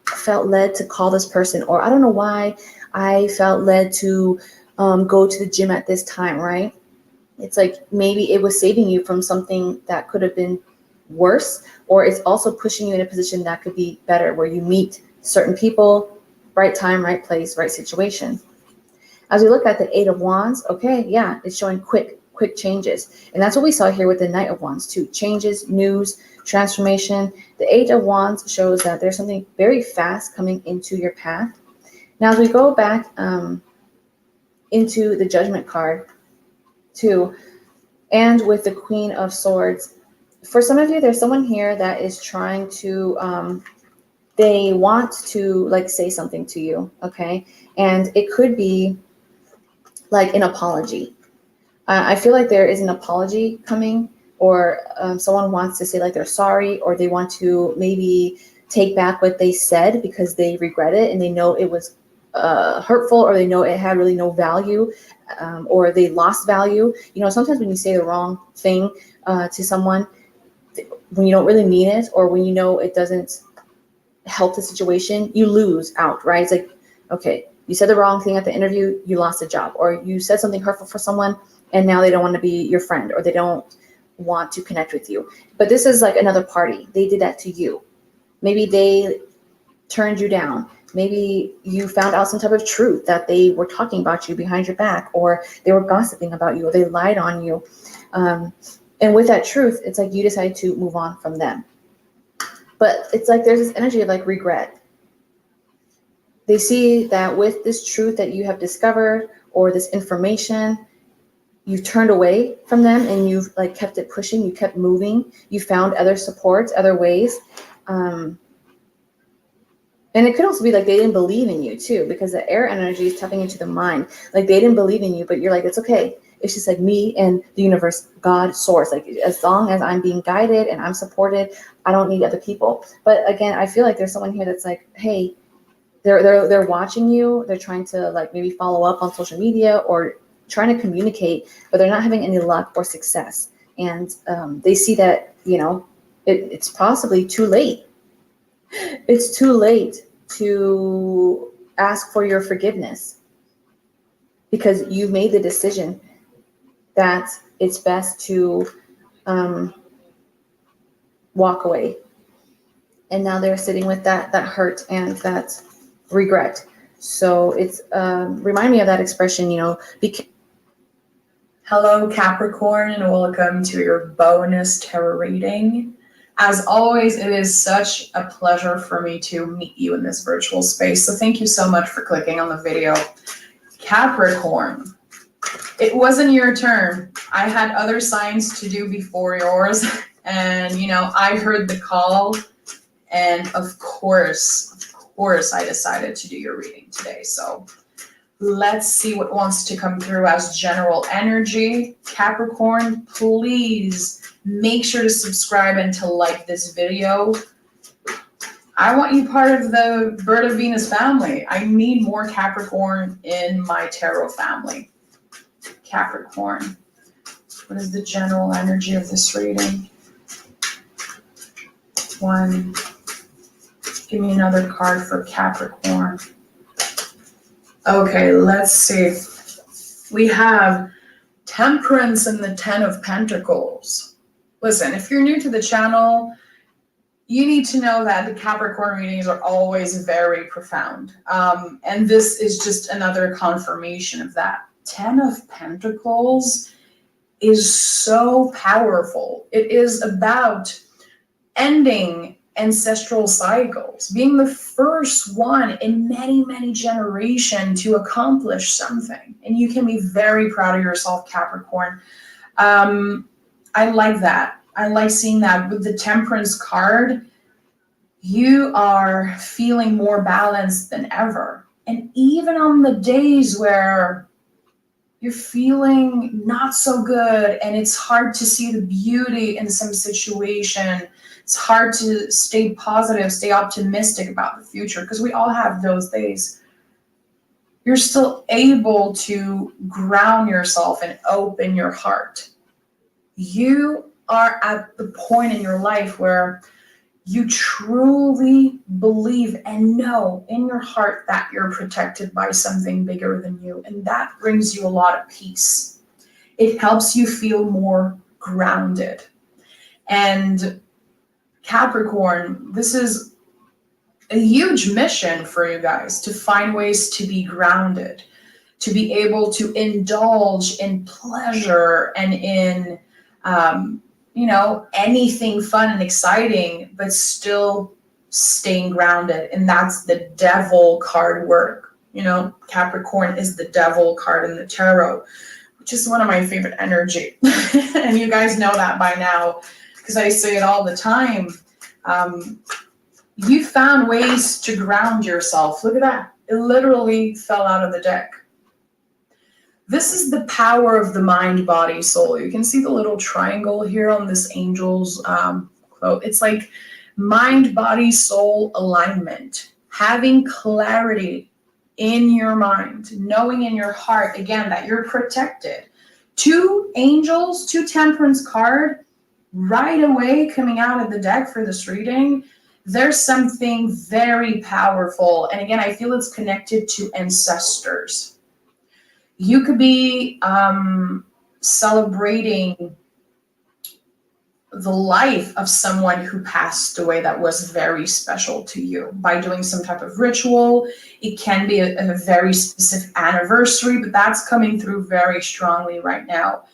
felt led to call this person, or I don't know why I felt led to go to the gym at this time, right? It's like maybe it was saving you from something that could have been worse, or it's also pushing you in a position that could be better, where you meet certain people, right time, right place, right situation. As we look at the Eight of Wands, okay, yeah, it's showing quick changes. And that's what we saw here with the Knight of Wands too. Changes, news, transformation. The Eight of Wands shows that there's something very fast coming into your path. Now, as we go back into the Judgment card too, and with the Queen of Swords, for some of you, there's someone here that is trying to, they want to like say something to you, okay? And it could be like an apology. I feel like there is an apology coming, or someone wants to say like they're sorry, or they want to maybe take back what they said because they regret it and they know it was hurtful, or they know it had really no value, or they lost value. Sometimes when you say the wrong thing to someone, when you don't really mean it, or when it doesn't help the situation, you lose out, right? It's like, okay, you said the wrong thing at the interview, you lost a job, or you said something hurtful for someone and now they don't want to be your friend, or they don't want to connect with you. But this is like another party. They did that to you. Maybe they turned you down. Maybe you found out some type of truth that they were talking about you behind your back, or they were gossiping about you, or they lied on you. And with that truth, it's like you decide to move on from them. But it's like there's this energy of like regret. They see that with this truth that you have discovered, or this information, you've turned away from them and you've like kept it pushing, you kept moving, you found other supports, other ways. And it could also be like they didn't believe in you too, because the air energy is tapping into the mind. Like they didn't believe in you, but you're like, it's okay. It's just like me and the universe, God, source. Like as long as I'm being guided and I'm supported, I don't need other people. But again, I feel like there's someone here that's like, hey, they're watching you. They're trying to like maybe follow up on social media or trying to communicate, but they're not having any luck or success. And they see that, it's possibly too late. It's too late to ask for your forgiveness because you've made the decision that it's best to walk away. And now they're sitting with that hurt and that regret. So it's remind me of that expression, Hello, Capricorn, and welcome to your bonus tarot reading. As always, it is such a pleasure for me to meet you in this virtual space. So thank you so much for clicking on the video. Capricorn, it wasn't your turn. I had other signs to do before yours. And, I heard the call. And of course, I decided to do your reading today. So let's see what wants to come through as general energy. Capricorn, please make sure to subscribe and to like this video. I want you part of the Bird of Venus family. I need more Capricorn in my tarot family. Capricorn, what is the general energy of this reading? 1. Give me another card for Capricorn. Okay, let's see. We have Temperance and the 10 of Pentacles. Listen, if you're new to the channel, you need to know that the Capricorn readings are always very profound. And this is just another confirmation of that. 10 of Pentacles is so powerful. It is about ending ancestral cycles, being the first one in many, many generations to accomplish something. And you can be very proud of yourself, Capricorn. I like that. I like seeing that. With the Temperance card, you are feeling more balanced than ever. And even on the days where you're feeling not so good and it's hard to see the beauty in some situation, it's hard to stay positive, stay optimistic about the future, because we all have those days. You're still able to ground yourself and open your heart. You are at the point in your life where you truly believe and know in your heart that you're protected by something bigger than you. And that brings you a lot of peace. It helps you feel more grounded. And Capricorn, this is a huge mission for you guys, to find ways to be grounded, to be able to indulge in pleasure and in, anything fun and exciting, but still staying grounded. And that's the Devil card work. Capricorn is the Devil card in the tarot, which is one of my favorite energy. And you guys know that by now, because I say it all the time. You found ways to ground yourself. Look at that. It literally fell out of the deck. This is the power of the mind, body, soul. You can see the little triangle here on this angel's quote. It's like mind, body, soul alignment. Having clarity in your mind, knowing in your heart, again, that you're protected. 2 angels, 2 Temperance card, right away coming out of the deck for this reading. There's something very powerful. And again, I feel it's connected to ancestors. You could be celebrating the life of someone who passed away that was very special to you by doing some type of ritual. It can be a very specific anniversary, but that's coming through very strongly right now.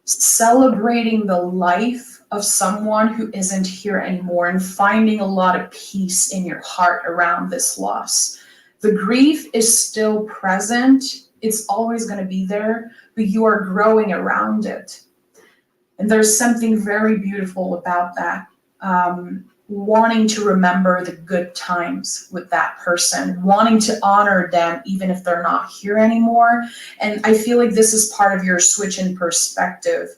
Celebrating the life of someone who isn't here anymore and finding a lot of peace in your heart around this loss. The grief is still present. It's always going to be there, but you are growing around it. And there's something very beautiful about that. Wanting to remember the good times with that person, wanting to honor them even if they're not here anymore. And I feel like this is part of your switch in perspective.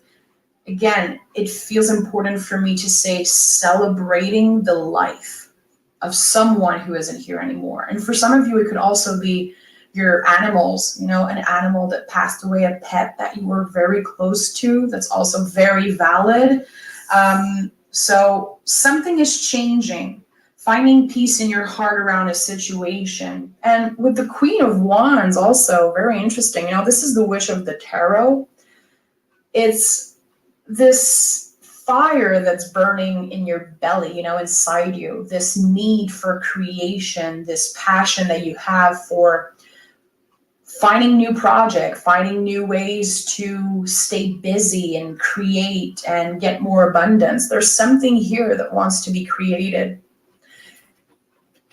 Again, it feels important for me to say celebrating the life of someone who isn't here anymore. And for some of you, it could also be your animals, an animal that passed away, a pet that you were very close to. That's also very valid. So something is changing, finding peace in your heart around a situation. And with the Queen of Wands also, very interesting. This is the wish of the tarot. It's this fire that's burning in your belly, you know, inside you, this need for creation, this passion that you have for finding new project, finding new ways to stay busy and create and get more abundance. There's something here that wants to be created.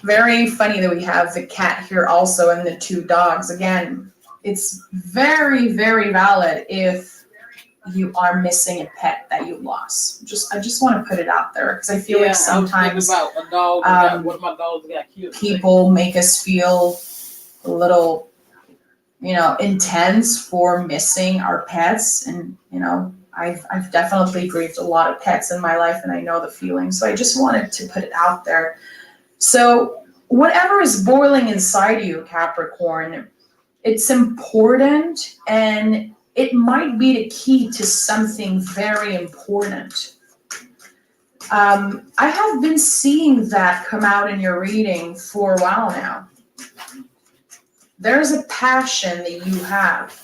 Very funny that we have the cat here also and the two dogs. Again, it's very, very valid if you are missing a pet that you lost. I just want to put it out there because I feel like sometimes about a dog. One of my dogs got killed. People make us feel a little, you know, intense for missing our pets. And, you know, I've definitely grieved a lot of pets in my life and I know the feeling. So I just wanted to put it out there. So whatever is boiling inside you, Capricorn, it's important and it might be the key to something very important. I have been seeing that come out in your reading for a while now. There's a passion that you have,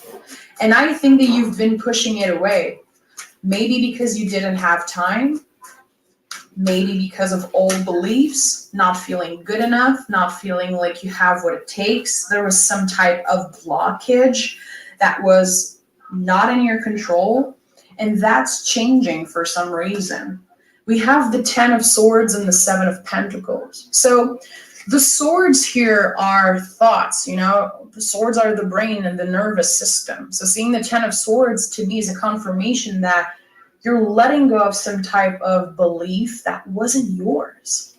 and I think that you've been pushing it away. Maybe because you didn't have time, maybe because of old beliefs, not feeling good enough, not feeling like you have what it takes. There was some type of blockage that was not in your control, and that's changing for some reason. We have the 10 of Swords and the 7 of Pentacles. So the swords here are thoughts, you know, the swords are the brain and the nervous system. So seeing the 10 of Swords to me is a confirmation that you're letting go of some type of belief that wasn't yours.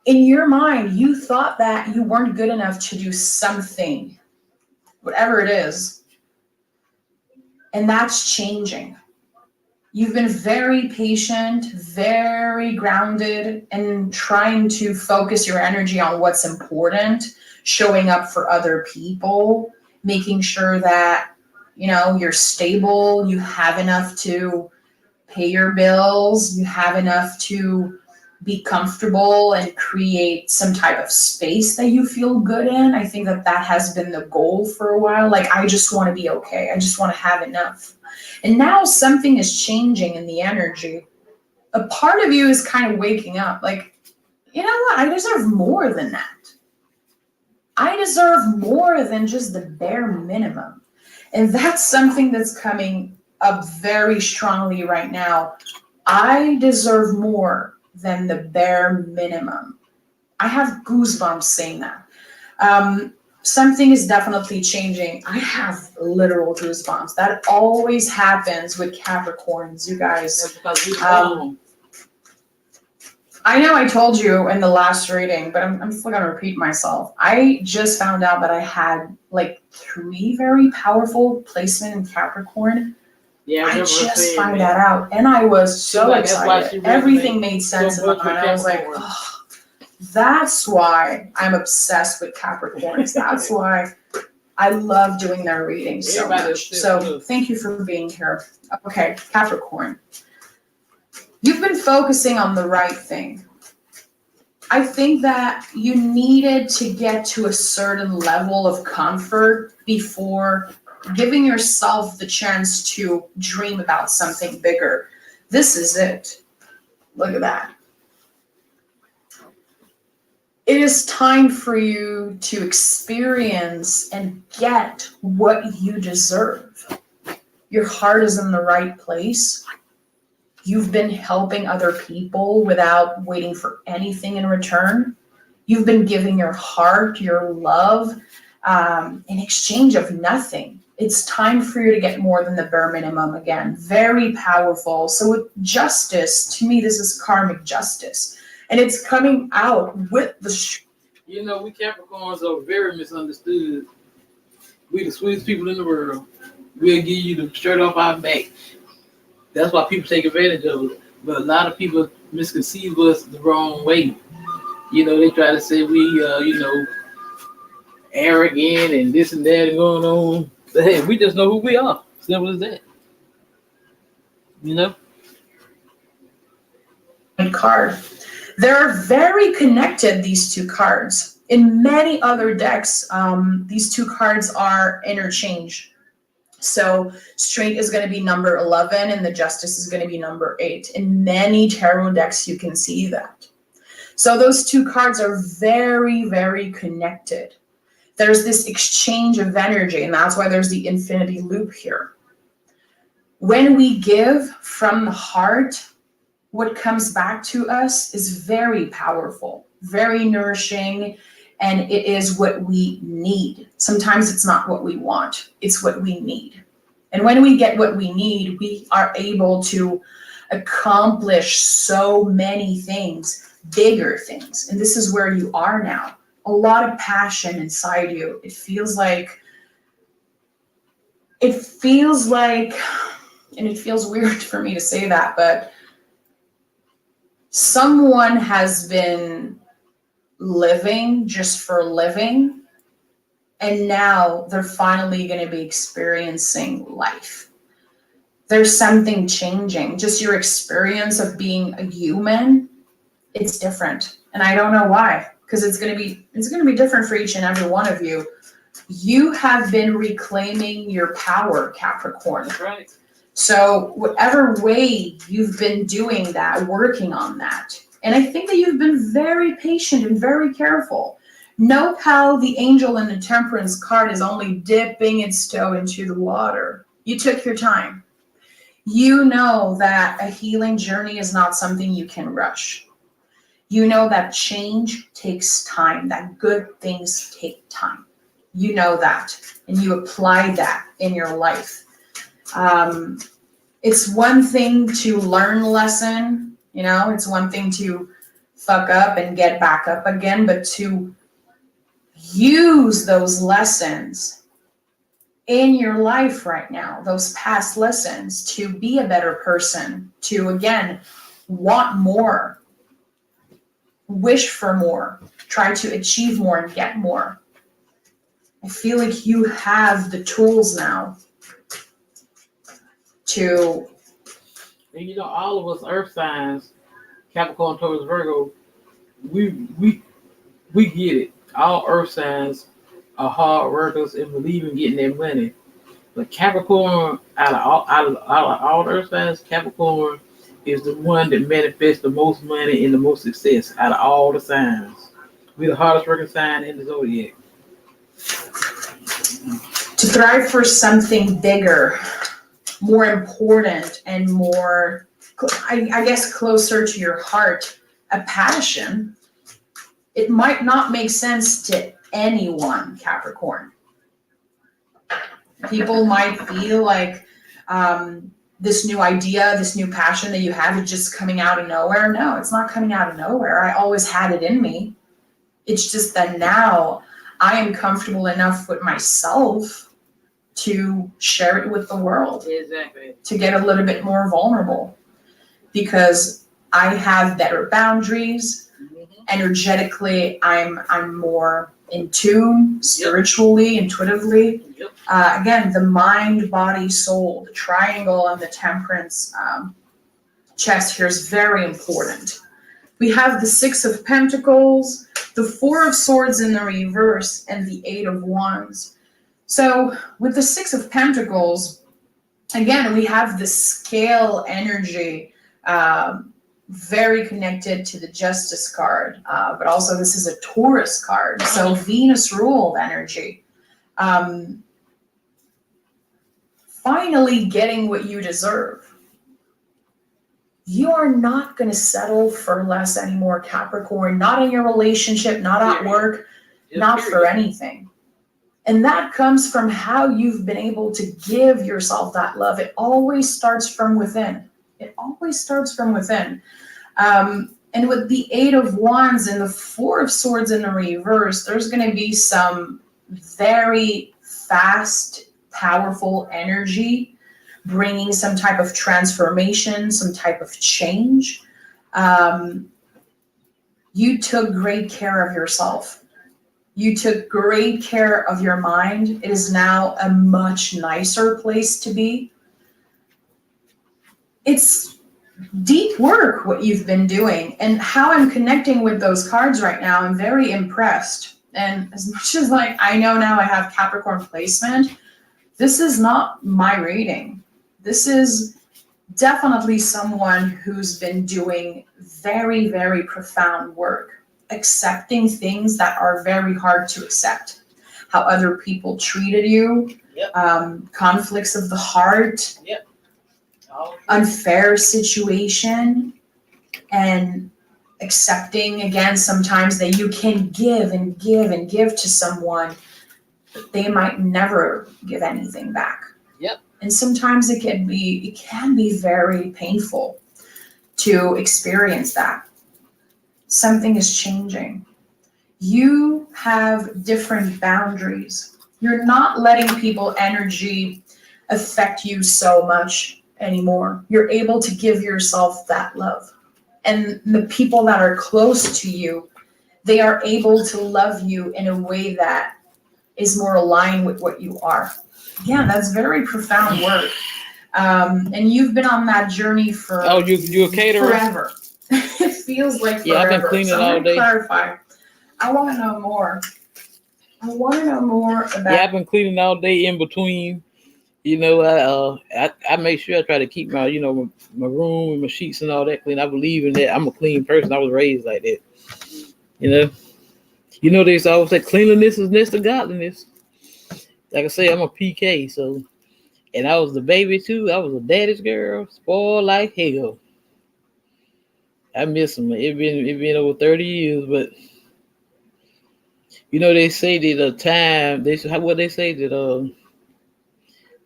In your mind, you thought that you weren't good enough to do something, whatever it is. And that's changing. You've been very patient, very grounded, and trying to focus your energy on what's important, showing up for other people, making sure that, you know, you're stable, you have enough to pay your bills, you have enough to be comfortable and create some type of space that you feel good in. I think that that has been the goal for a while. Like, I just want to be okay. I just want to have enough. And now something is changing in the energy. A part of you is kind of waking up like, you know what? I deserve more than that. I deserve more than just the bare minimum. And that's something that's coming up very strongly right now. I deserve more than the bare minimum. I have goosebumps saying that. Something is definitely changing. I have literal goosebumps. That always happens with Capricorns, you guys. I know I told you in the last reading, but I'm still gonna repeat myself. I just found out that I had like 3 very powerful placement in Capricorn. Yeah, I just found that out, and I was so excited. Everything made sense in my mind. I was like, oh, that's why I'm obsessed with Capricorns. That's why I love doing their readings so much. So thank you for being here. Okay, Capricorn. You've been focusing on the right thing. I think that you needed to get to a certain level of comfort before giving yourself the chance to dream about something bigger. This is it. Look at that. It is time for you to experience and get what you deserve. Your heart is in the right place. You've been helping other people without waiting for anything in return. You've been giving your heart, your love, in exchange of nothing. It's time for you to get more than the bare minimum again. Very powerful. So with justice, to me, this is karmic justice. And it's coming out with the... You know, we Capricorns are very misunderstood. We the sweetest people in the world. We'll give you the shirt off our back. That's why people take advantage of it. But a lot of people misconceive us the wrong way. You know, they try to say we, you know, arrogant and this and that and going on. But hey, we just know who we are. Simple as that. You know? Card. They're very connected, these two cards. In many other decks, these two cards are interchanged. So strength is going to be number 11 and the justice is going to be number 8. In many tarot decks, you can see that. So those two cards are very, very connected. There's this exchange of energy, and that's why there's the infinity loop here. When we give from the heart, what comes back to us is very powerful, very nourishing, and it is what we need. Sometimes it's not what we want, it's what we need. And when we get what we need, we are able to accomplish so many things, bigger things. And this is where you are now. A lot of passion inside you. It feels like, and it feels weird for me to say that, but someone has been living just for living, and now they're finally going to be experiencing life. There's something changing. Just your experience of being a human, it's different. And I don't know why, because it's going to be different for each and every one of you. You have been reclaiming your power, Capricorn. That's right. So whatever way you've been doing that, working on that, and I think that you've been very patient and very careful. Note how the angel in the temperance card is only dipping its toe into the water. You took your time. You know that a healing journey is not something you can rush. You know that change takes time, that good things take time. You know that, and you apply that in your life. It's one thing to learn a lesson, it's one thing to fuck up and get back up again, but to use those lessons in your life right now, those past lessons, to be a better person, to again, want more, wish for more, try to achieve more and get more. I feel like you have the tools now to... And all of us earth signs, Capricorn, Taurus, Virgo, we get it. All earth signs are hard workers and believe in getting their money. But Capricorn, out of all earth signs, Capricorn is the one that manifests the most money and the most success out of all the signs. We're the hardest working sign in the zodiac. To thrive for something bigger, more important, and more, I guess, closer to your heart, a passion, it might not make sense to anyone, Capricorn. People might feel like this new idea, this new passion that you have is just coming out of nowhere. No, it's not coming out of nowhere. I always had it in me. It's just that now I am comfortable enough with myself to share it with the world. Exactly. To get a little bit more vulnerable, because I have better boundaries. Energetically, I'm more in tune, spiritually, intuitively. Yep. Again, the mind, body, soul, the triangle and the temperance chest here is very important. We have the 6 of Pentacles, the 4 of Swords in the reverse, and the 8 of Wands. So with the 6 of Pentacles, again, we have the scale energy, very connected to the Justice card, but also this is a Taurus card, so Venus ruled energy. Finally getting what you deserve. You are not going to settle for less anymore, Capricorn, not in your relationship, not at work, not for anything. And that comes from how you've been able to give yourself that love. It always starts from within. It always starts from within. And with the 8 of Wands and the 4 of Swords in the reverse, there's going to be some very fast, powerful energy, bringing some type of transformation, some type of change. You took great care of yourself. You took great care of your mind. It is now a much nicer place to be. It's deep work what you've been doing, and how I'm connecting with those cards right now, I'm very impressed. And as much as I know now I have Capricorn placement, This is not my reading. This is definitely someone who's been doing very, very profound work, accepting things that are very hard to accept. How other people treated you, conflicts of the heart, unfair situation, and accepting again sometimes that you can give and give and give to someone, but they might never give anything back. And sometimes it can be very painful to experience that. Something is changing. You have different boundaries. You're not letting people energy affect you so much anymore. You're able to give yourself that love. And the people that are close to you, they are able to love you in a way that is more aligned with what you are. Yeah, that's very profound work. And you've been on that journey for you a caterer? Forever. It feels like forever. Yeah, I've been cleaning all day. Clarify. I want to know more. About. Yeah, I've been cleaning all day in between. You know, I make sure I try to keep my, my room and my sheets and all that clean. I believe in that. I'm a clean person. I was raised like that. They always say cleanliness is next to godliness. Like I say, I'm a PK, so, and I was the baby too. I was a daddy's girl, spoiled like hell. I miss them. It been over 30 years, but they say that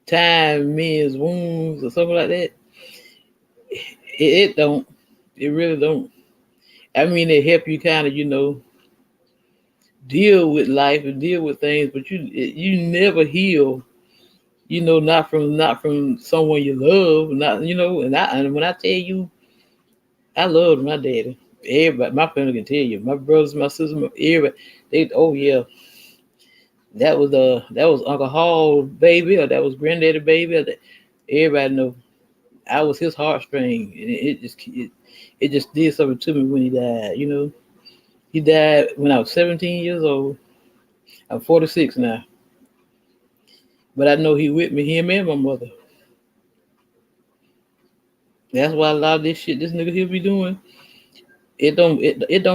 time mends wounds or something like that. It don't. It really don't. I mean, it help you kind of, deal with life and deal with things, but you never heal, not from someone you love, and when I tell you, I loved my daddy. Everybody, my family can tell you, my brothers, my sisters, everybody, that was Uncle Hall baby, or that was granddaddy baby. Everybody know I was his heartstring, and it just did something to me when he died. He died when I was 17 years old. I'm 46 now. But I know he with me, him and my mother. That's why a lot of this shit this nigga he'll be doing, it don't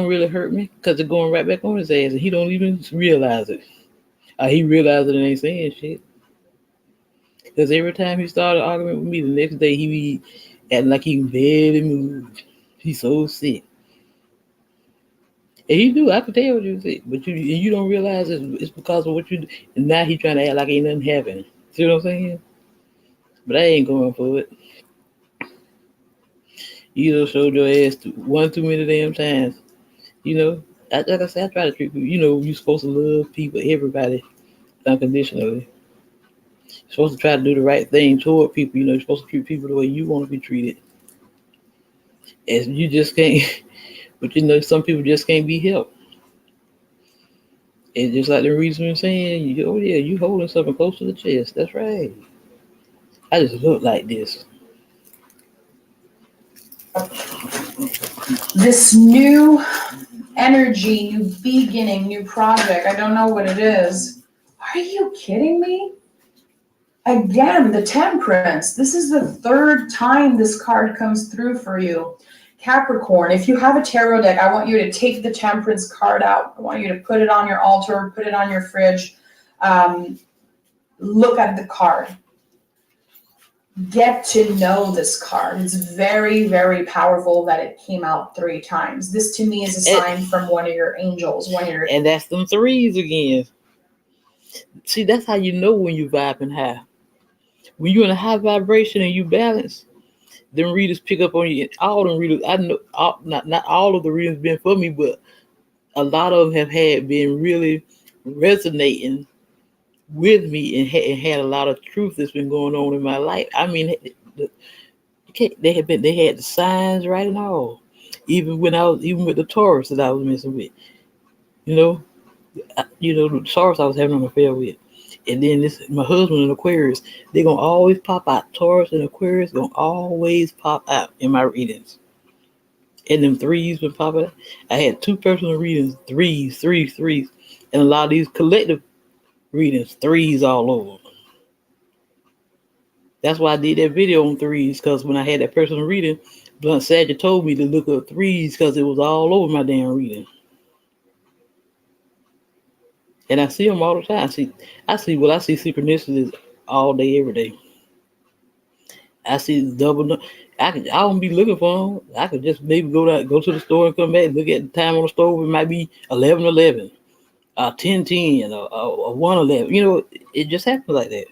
really hurt me, because it's going right back on his ass, and he don't even realize it. He realized it and ain't saying shit. Because every time he started an argument with me, the next day he be acting like he barely moved. He's so sick. And he do, I can tell you sick, but you don't realize it's because of what you do. And now he trying to act like ain't nothing happening. See what I'm saying? But I ain't going for it. You done showed your ass one too many damn times. Like I said, I try to treat people. You're supposed to love people, everybody, unconditionally. You're supposed to try to do the right thing toward people. You're supposed to treat people the way you want to be treated. And you just can't. But some people just can't be helped. And just like the reason I'm saying, you holding something close to the chest. That's right. I just look like this. This new energy, new beginning, new project, I don't know what it is. Are you kidding me? Again, the Temperance. This is the third time this card comes through for you. Capricorn, if you have a tarot deck, I want you to take the Temperance card out. I want you to put it on your altar, put it on your fridge. Look at the card. Get to know this card. It's very, very powerful that it came out 3 times. This to me is a sign from one of your angels. And that's them 3s again. See, that's how you know when you vibing high. When you're in a high vibration and you balance, them readers pick up on you. All them readers, I know, not all of the readers been for me, but a lot of them have been really resonating with me and had a lot of truth that's been going on in my life. I mean, they had the signs right and all. Even with the Taurus that I was messing with, the Taurus I was having an affair with. And then my husband in Aquarius, they're gonna always pop out. Taurus and Aquarius gonna always pop out in my readings. And them 3s been popping out. I had 2 personal readings, 3s, and a lot of these collective readings, 3s all over. That's why I did that video on threes, because when I had that personal reading, Blunt Sadger told me to look up threes because it was all over my damn reading. And I see them all the time. I see synchronicities all day, every day. I see double. I don't be looking for them. I could just maybe go to the store and come back, look at the time on the stove. It might be 11:11, 10:10, or 1:11. You know, it just happens like that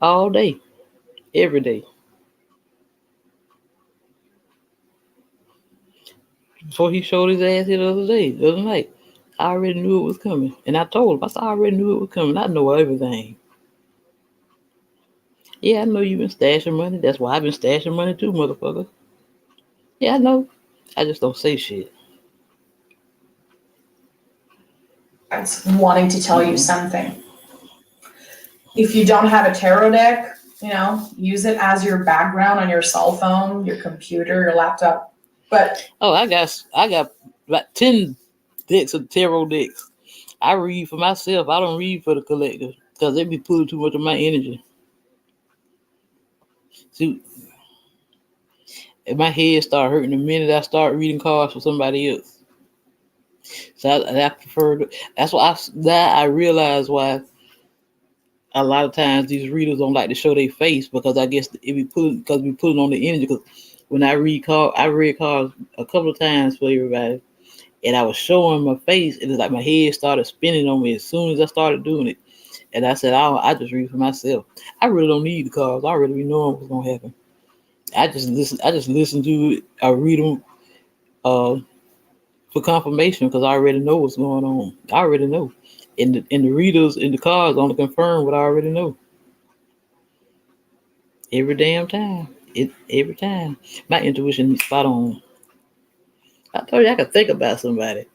all day, every day. Before he showed his ass here the other night, I already knew it was coming, and I told him, I said, I already knew it was coming. I know everything. Yeah, I know you've been stashing money. That's why I've been stashing money too, motherfucker. Yeah, I know. I just don't say shit. It's wanting to tell you something. If you don't have a tarot deck, use it as your background on your cell phone, your computer, your laptop. But I got about 10 decks of tarot decks. I read for myself. I don't read for the collective because they be pulling too much of my energy. See, my head start hurting the minute I start reading cards for somebody else. So I prefer. That's why I realize why a lot of times these readers don't like to show their face, because I guess we pulling on the energy. Because when I read cards a couple of times for everybody, and I was showing my face, and it's like my head started spinning on me as soon as I started doing it. And I said, I just read for myself. I really don't need the cards. I already be knowing what's gonna happen. I just listen to it. I read them for confirmation, because I already know what's going on. I already know. And the readers in the cards only confirm what I already know. Every damn time. Every time. My intuition is spot on. I told you I could think about somebody.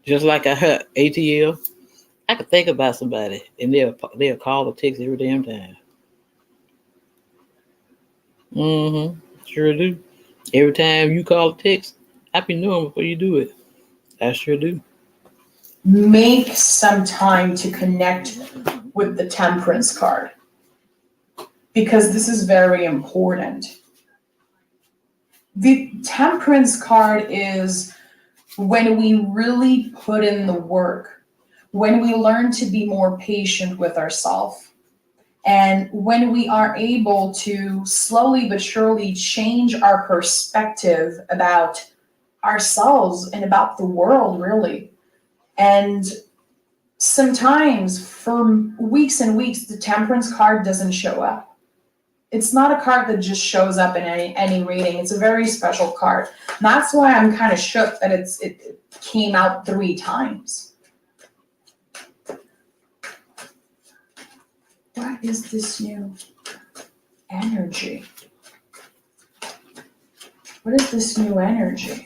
Just like I heard ATL. I could think about somebody and they'll call or text every damn time. Sure do. Every time you call or text, I be knowing before you do it. I sure do. make some time to connect with the Temperance card, because this is very important. The Temperance card is when we really put in the work, when we learn to be more patient with ourselves, and when we are able to slowly but surely change our perspective about ourselves and about the world, really. And sometimes for weeks and weeks, the Temperance card doesn't show up. It's not a card that just shows up in any reading. It's a very special card. And that's why I'm kind of shook that it came out 3 times. What is this new energy? What is this new energy?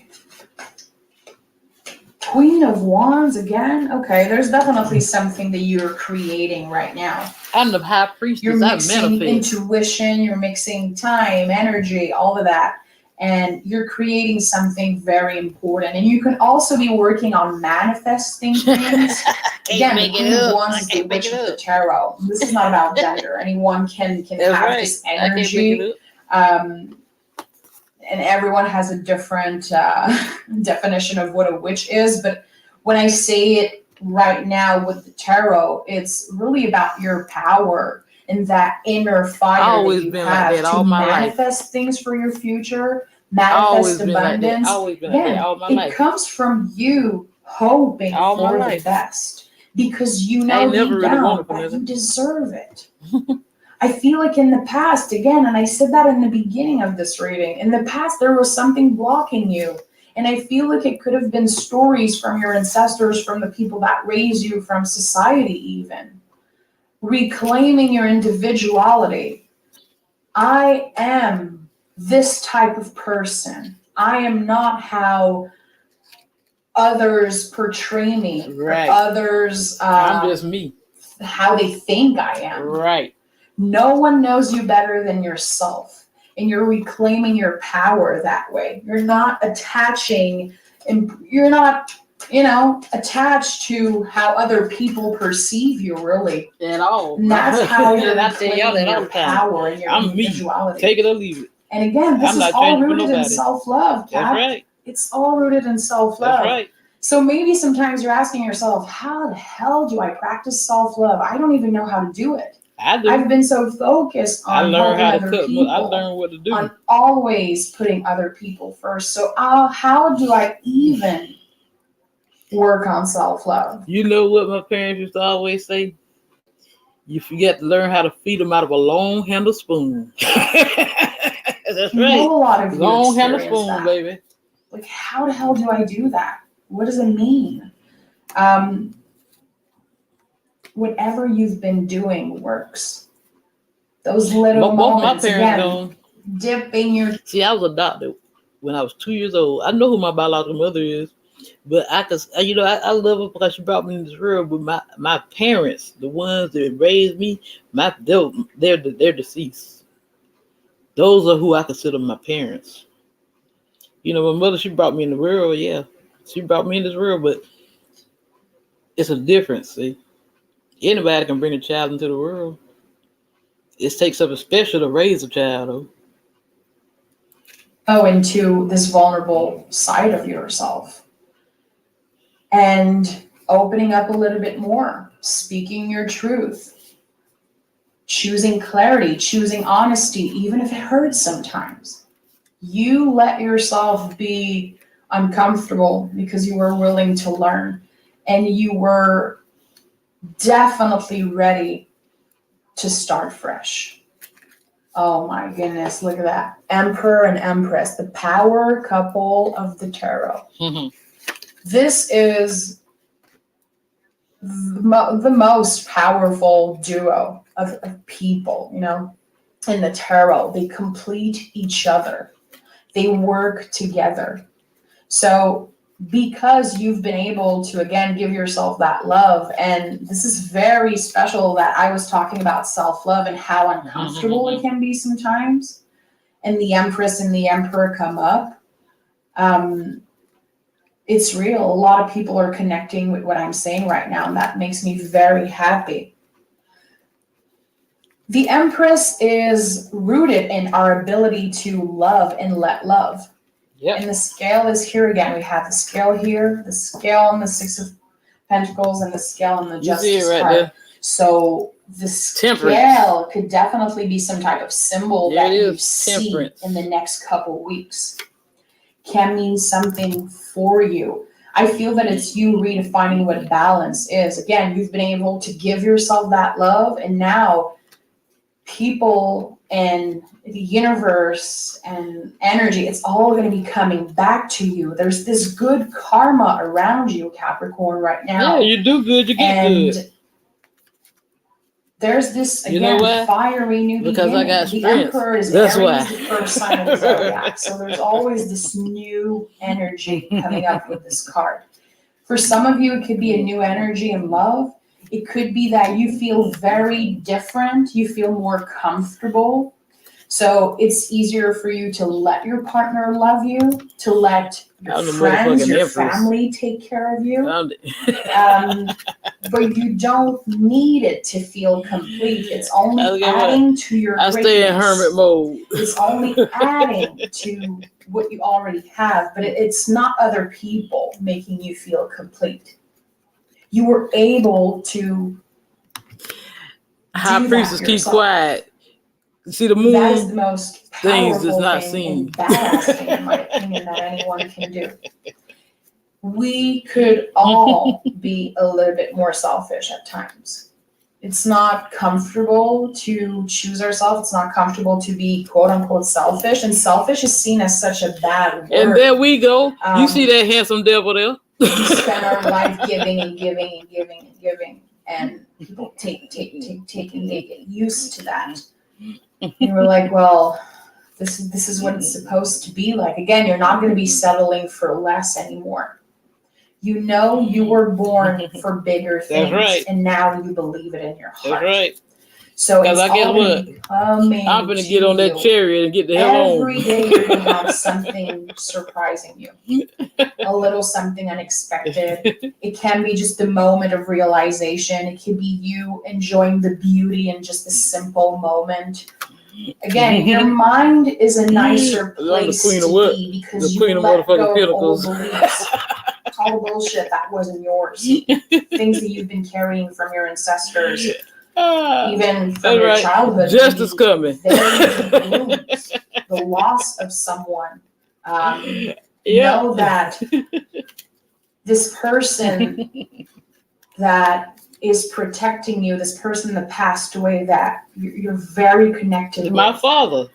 Queen of Wands again? Okay, there's definitely something that you're creating right now. I'm the high priestess. You're mixing intuition, you're mixing time, energy, all of that. And you're creating something very important. And you can also be working on manifesting things. Again, the Queen of Wands is the witch of the tarot. This is not about gender. Anyone can have this energy. And everyone has a different definition of what a witch is. But when I say it right now with the tarot, it's really about your power and that inner fire that you have to manifest things for your future, manifest abundance. It comes from you hoping for the best, because you know deep down that you deserve it. I feel like in the past, again, and I said that in the beginning of this reading, in the past there was something blocking you. And I feel like it could have been stories from your ancestors, from the people that raised you, from society even. Reclaiming your individuality. I am this type of person. I am not how others portray me. Right. Others, I'm just me. How they think I am. Right. No one knows you better than yourself, and you're reclaiming your power that way. You're not attaching, and you're not attached to how other people perceive you, really. At all. And that's how you're I tell y'all that reclaiming all your the time. power and your I'm me. individuality. Take it or leave it. And again, this I'm is not all changing for rooted in nobody. self-love, That's Cap. right. It's all rooted in self-love. That's right. So maybe sometimes you're asking yourself, how the hell do I practice self-love? I don't even know how to do it. I do. I've been so focused I on learned helping how to other cook. people, I learned what to do. on always putting other people first. So how do I even work on self-love? You know what my parents used to always say? You forget to learn how to feed them out of a long handle spoon. That's I right. know a lot of you Long handle experience spoon, that. baby. Like, how the hell do I do that? What does it mean? Whatever you've been doing works. Those little Both my moments, parents again, don't. dipping your... See, I was adopted when I was 2 years old. I know who my biological mother is, but I love her because she brought me in this world. But my parents, the ones that raised me, they're deceased. Those are who I consider my parents. My mother, she brought me in the world. Yeah, she brought me in this world, but it's a difference. See, anybody can bring a child into the world. It takes something special to raise a child, though. Into this vulnerable side of yourself and opening up a little bit more, speaking your truth, choosing clarity, choosing honesty, even if it hurts sometimes. You let yourself be uncomfortable because you were willing to learn, and you were definitely ready to start fresh. Oh my goodness, look at that. Emperor and Empress, the power couple of the tarot. Mm-hmm. This is the most powerful duo of people, in the tarot. They complete each other. They work together. So because you've been able to, again, give yourself that love, and this is very special that I was talking about self-love and how uncomfortable it can be sometimes, and the Empress and the Emperor come up. It's real. A lot of people are connecting with what I'm saying right now, and that makes me very happy. The Empress is rooted in our ability to love and let love. Yep. And the scale is here again. We have the scale here, the scale on the Six of Pentacles, and the scale on the Justice right card. there. So the scale could definitely be some type of symbol that you see in the next couple weeks. Can mean something for you. I feel that it's you redefining what balance is. Again, you've been able to give yourself that love, and now people and the universe and energy, it's all going to be coming back to you. There's this good karma around you, Capricorn, right now. Yeah, you do good, you get good. There's this, again, fiery new beginning. Because I got the strength. Emperor is That's Aries, why. the first sign of the zodiac. So there's always this new energy coming up with this card. For some of you, it could be a new energy in love. It could be that you feel very different. You feel more comfortable. So it's easier for you to let your partner love you, to let your friends, your family take care of you. But you don't need it to feel complete. It's only adding to your greatness. I stay in hermit mode. It's only adding to what you already have, but it's not other people making you feel complete. You were able to High priestess keep quiet. See, the moon, that is the most things is powerful not thing seen. and badass thing, in my opinion, that anyone can do. We could all be a little bit more selfish at times. It's not comfortable to choose ourselves. It's not comfortable to be quote unquote selfish. And selfish is seen as such a bad word. And there we go. You see that handsome devil there? We spend our life giving and giving and giving and giving. And people take, and they get used to that. And we're like, well, this is what it's supposed to be like. Again, you're not going to be settling for less anymore. You know you were born for bigger things. That's right. And now you believe it in your heart. That's right. So Because it's I guess all what? coming I'm gonna to get on that you. chariot and get the hell Every on. day you're gonna have something surprising you, a little something unexpected. It can be just the moment of realization. It could be you enjoying the beauty in just a simple moment. Again, your mind is a nicer I'm the place queen to of what? be because The you queen of let motherfucking go of old pentacles. beliefs, all the bullshit that wasn't yours, things that you've been carrying from your ancestors, even from That's your right. childhood. Justice maybe coming. very deep wounds, the loss of someone. Yeah. Know that this person that is protecting you, this person that passed away, that you're very connected My with. father.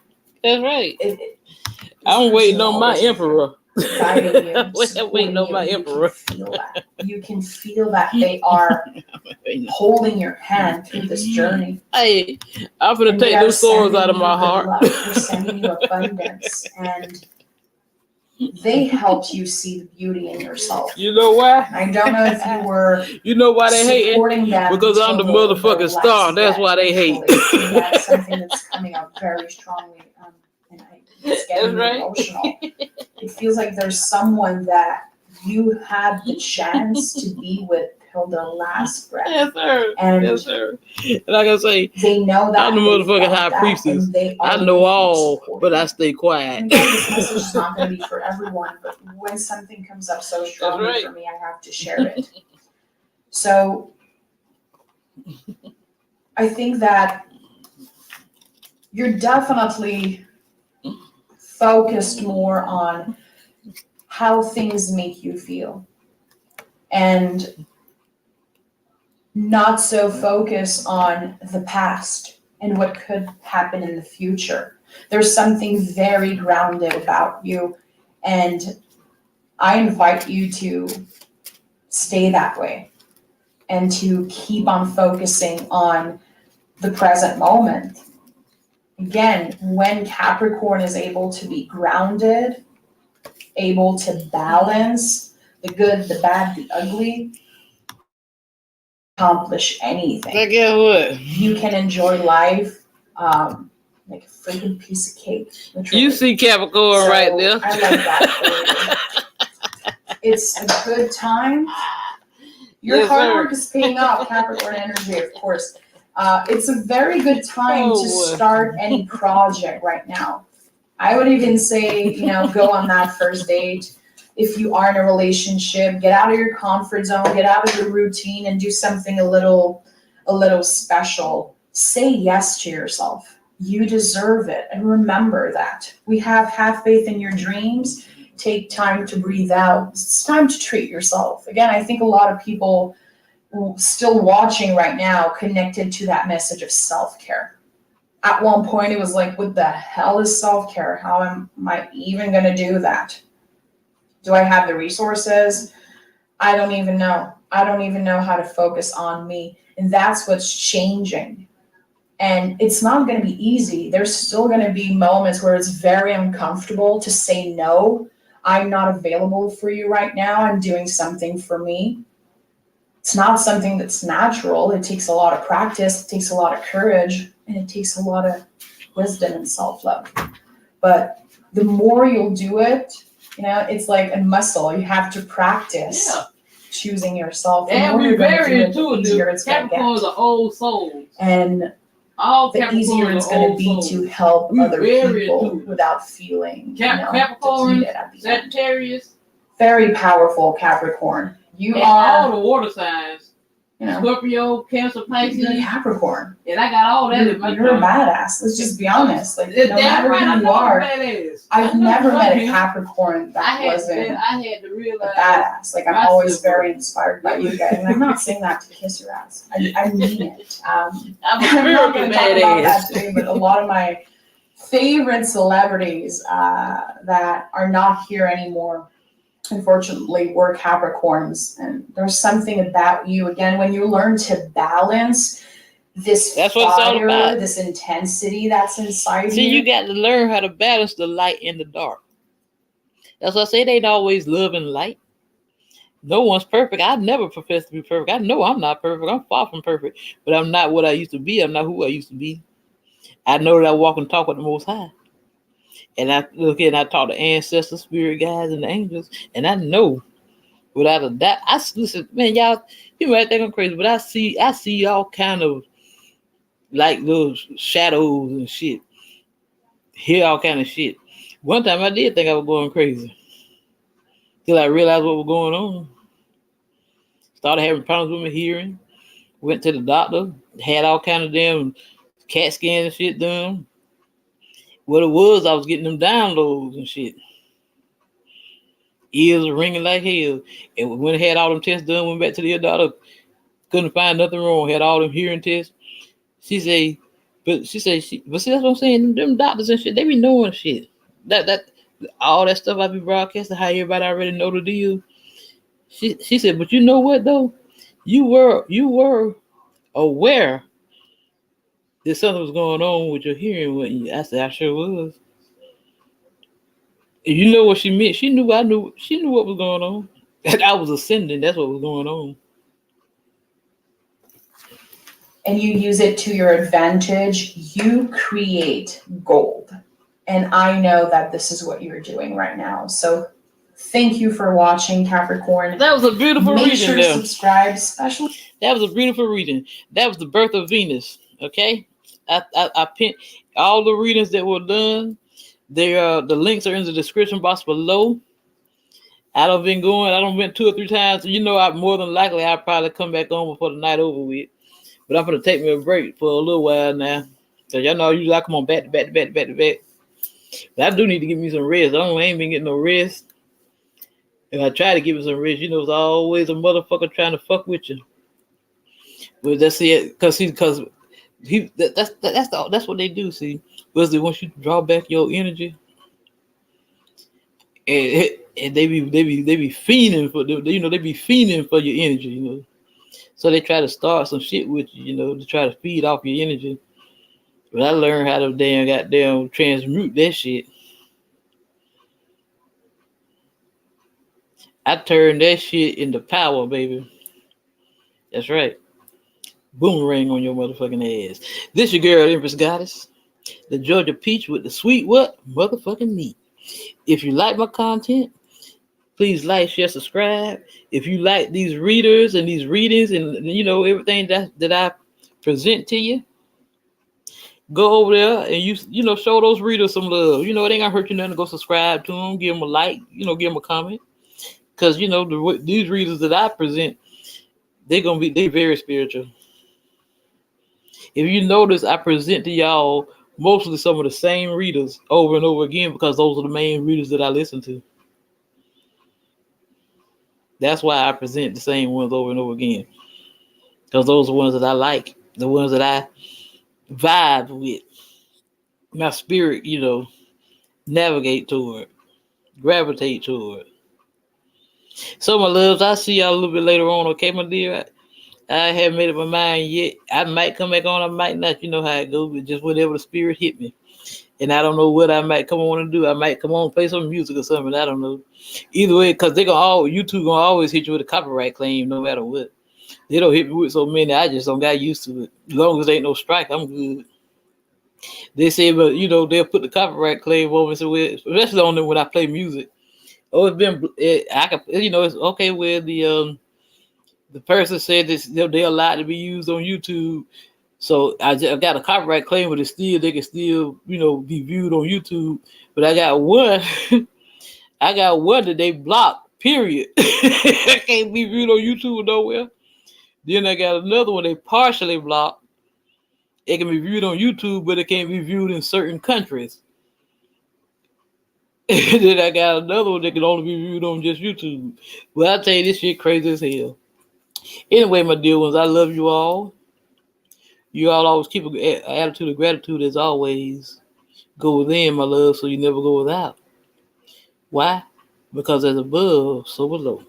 That's right. I'm This waiting person on my always emperor. guiding you, I'm supporting waiting on you. my You emperor. can feel that. You can feel that they are holding your hand through this journey. Hey, I'm gonna And they take are those swords out of sending you my good heart. luck. They're sending you abundance, and they helped you see the beauty in yourself. You know why? I don't know if you were You know why they hating? supporting them Because I'm the until motherfucking last star. That's yet, why they hate. actually. That's something that's coming up very strongly, and it's getting That's right. emotional. It feels like there's someone that you had the chance to be with till their last breath. Yes, sir. And yes, sir. Like I say, they know that I'm the they motherfucking felt high that, priestess. and they are I know with you, all, supporting but I you. stay quiet. And again, this message is not going to be for everyone, but when something comes up so strongly right. for me, I have to share it. So I think that you're definitely focused more on how things make you feel and not so focus on the past and what could happen in the future. There's something very grounded about you, and I invite you to stay that way and to keep on focusing on the present moment. Again, when Capricorn is able to be grounded, able to balance the good, the bad, the ugly, accomplish anything. So guess what? You can enjoy life like a freaking piece of cake. Literally. You see Capricorn So, right there. I like that for you. It's a good time. Your Yes, hard sir. work is paying off, Capricorn energy, of course. It's a very good time to start any project right now. I would even say, go on that first date. If you are in a relationship, get out of your comfort zone, get out of your routine, and do something a little special. Say yes to yourself. You deserve it. And remember that. Have faith in your dreams. Take time to breathe out. It's time to treat yourself. Again, I think a lot of people still watching right now connected to that message of self-care. At one point, it was like, what the hell is self-care? How am I even going to do that? Do I have the resources? I don't even know. I don't even know how to focus on me. And that's what's changing. And it's not going to be easy. There's still going to be moments where it's very uncomfortable to say no. I'm not available for you right now. I'm doing something for me. It's not something that's natural. It takes a lot of practice. It takes a lot of courage. And it takes a lot of wisdom and self-love. But the more you'll do it, it's like a muscle. You have to practice choosing yourself. And we're very intuitive. Capricorns are old souls. And all the easier it's going to be to help other people without feeling Capricorn, Sagittarius. Very powerful Capricorn. You and are all the water signs. Scorpio, Cancer, Pisces. You're Capricorn. And I got all that in my You're a badass. Let's just be honest. Like, no matter who you are, I've never met a Capricorn that wasn't I had to realize a badass. Like, I'm always very inspired by you guys. And I'm not saying that to kiss your ass. I mean it. I'm not going to talk about that today, but a lot of my favorite celebrities that are not here anymore, unfortunately, we're Capricorns, and there's something about you, again, when you learn to balance this fire, this intensity that's inside you. See, you got to learn how to balance the light and the dark. That's why I say they ain't always love and light. No one's perfect. I never profess to be perfect. I know I'm not perfect. I'm far from perfect, but I'm not what I used to be. I'm not who I used to be. I know that I walk and talk with the Most High. And I look and I talk to ancestors, spirit guides, and the angels. And I know without a doubt, listen, man, y'all, you might think I'm crazy, but I see all kind of like little shadows and shit. Hear all kind of shit. One time I did think I was going crazy. Till I realized what was going on. Started having problems with my hearing. Went to the doctor. Had all kind of damn CAT scans and shit done. What it was, I was getting them downloads and shit. Ears were ringing like hell. And when I had all them tests done, went back to the ear doctor. Couldn't find nothing wrong. Had all them hearing tests. She say, but see, that's what I'm saying. Them doctors and shit, they be knowing shit. That all that stuff I be broadcasting, how everybody already know the deal. She said, but you know what though? You were aware that something was going on with your hearing. When I said, I sure was. And you know what she meant? She knew I knew. She knew what was going on. And I was ascending. That's what was going on. And you use it to your advantage, you create gold. And I know that this is what you're doing right now. So thank you for watching, Capricorn. That was a beautiful Make reading. sure to subscribe, especially. That was a beautiful reading. That was the birth of Venus. Okay, I pinned all the readings that were done. The links are in the description box below. I don't been going. I don't went 2 or 3 times. You know, I more than likely I'll probably come back on before the night over with. But I'm gonna take me a break for a little while now. So y'all know usually I come on back to back to back to back to back. But I do need to give me some rest. I ain't been getting no rest. If I try to give it some rest, you know, it's always a motherfucker trying to fuck with you. But that's it, that's what they do. See, because they want you to draw back your energy, and they be fiending for them. You know, they be fiending for your energy. You know, so they try to start some shit with you. You know, to try to feed off your energy. But I learned how to goddamn transmute that shit. I turned that shit into power, baby. That's right. Boomerang on your motherfucking ass. This your girl, Empress Goddess. The Georgia Peach with the sweet what? Motherfucking meat. If you like my content, please like, share, subscribe. If you like these readers and these readings and, you know, everything that I present to you, go over there and you know, show those readers some love. You know, it ain't gonna hurt you nothing to go subscribe to them, give them a like, you know, give them a comment. Because, you know, these readers that I present, they very spiritual. If you notice, I present to y'all mostly some of the same readers over and over again because those are the main readers that I listen to. That's why I present the same ones over and over again. Because those are the ones that I like, the ones that I vibe with. My spirit, you know, navigate toward, gravitate toward. So, my loves, I'll see y'all a little bit later on, okay, my dear? I haven't made up my mind yet. I might come back on, I might not. You know how it goes, but just whatever the spirit hit me. And I don't know what I might come on and do. I might come on and play some music or something. I don't know. Either way, because YouTube gonna always hit you with a copyright claim no matter what. They don't hit me with so many. I just don't got used to it. As long as there ain't no strike, I'm good. They say, but you know, they'll put the copyright claim over, so especially on them when I play music. Oh, I can, you know, it's okay where the person said this, they're allowed to be used on YouTube. So I got a copyright claim, but they can still, you know, be viewed on YouTube. But I got one, that they blocked. Period. I can't be viewed on YouTube nowhere. Then I got another one they partially blocked. It can be viewed on YouTube, but it can't be viewed in certain countries. And then I got another one that can only be viewed on just YouTube. Well, I tell you, this shit crazy as hell. Anyway, my dear ones, I love you all. You all always keep an attitude of gratitude as always. Go within, my love, so you never go without. Why? Because as above, so below.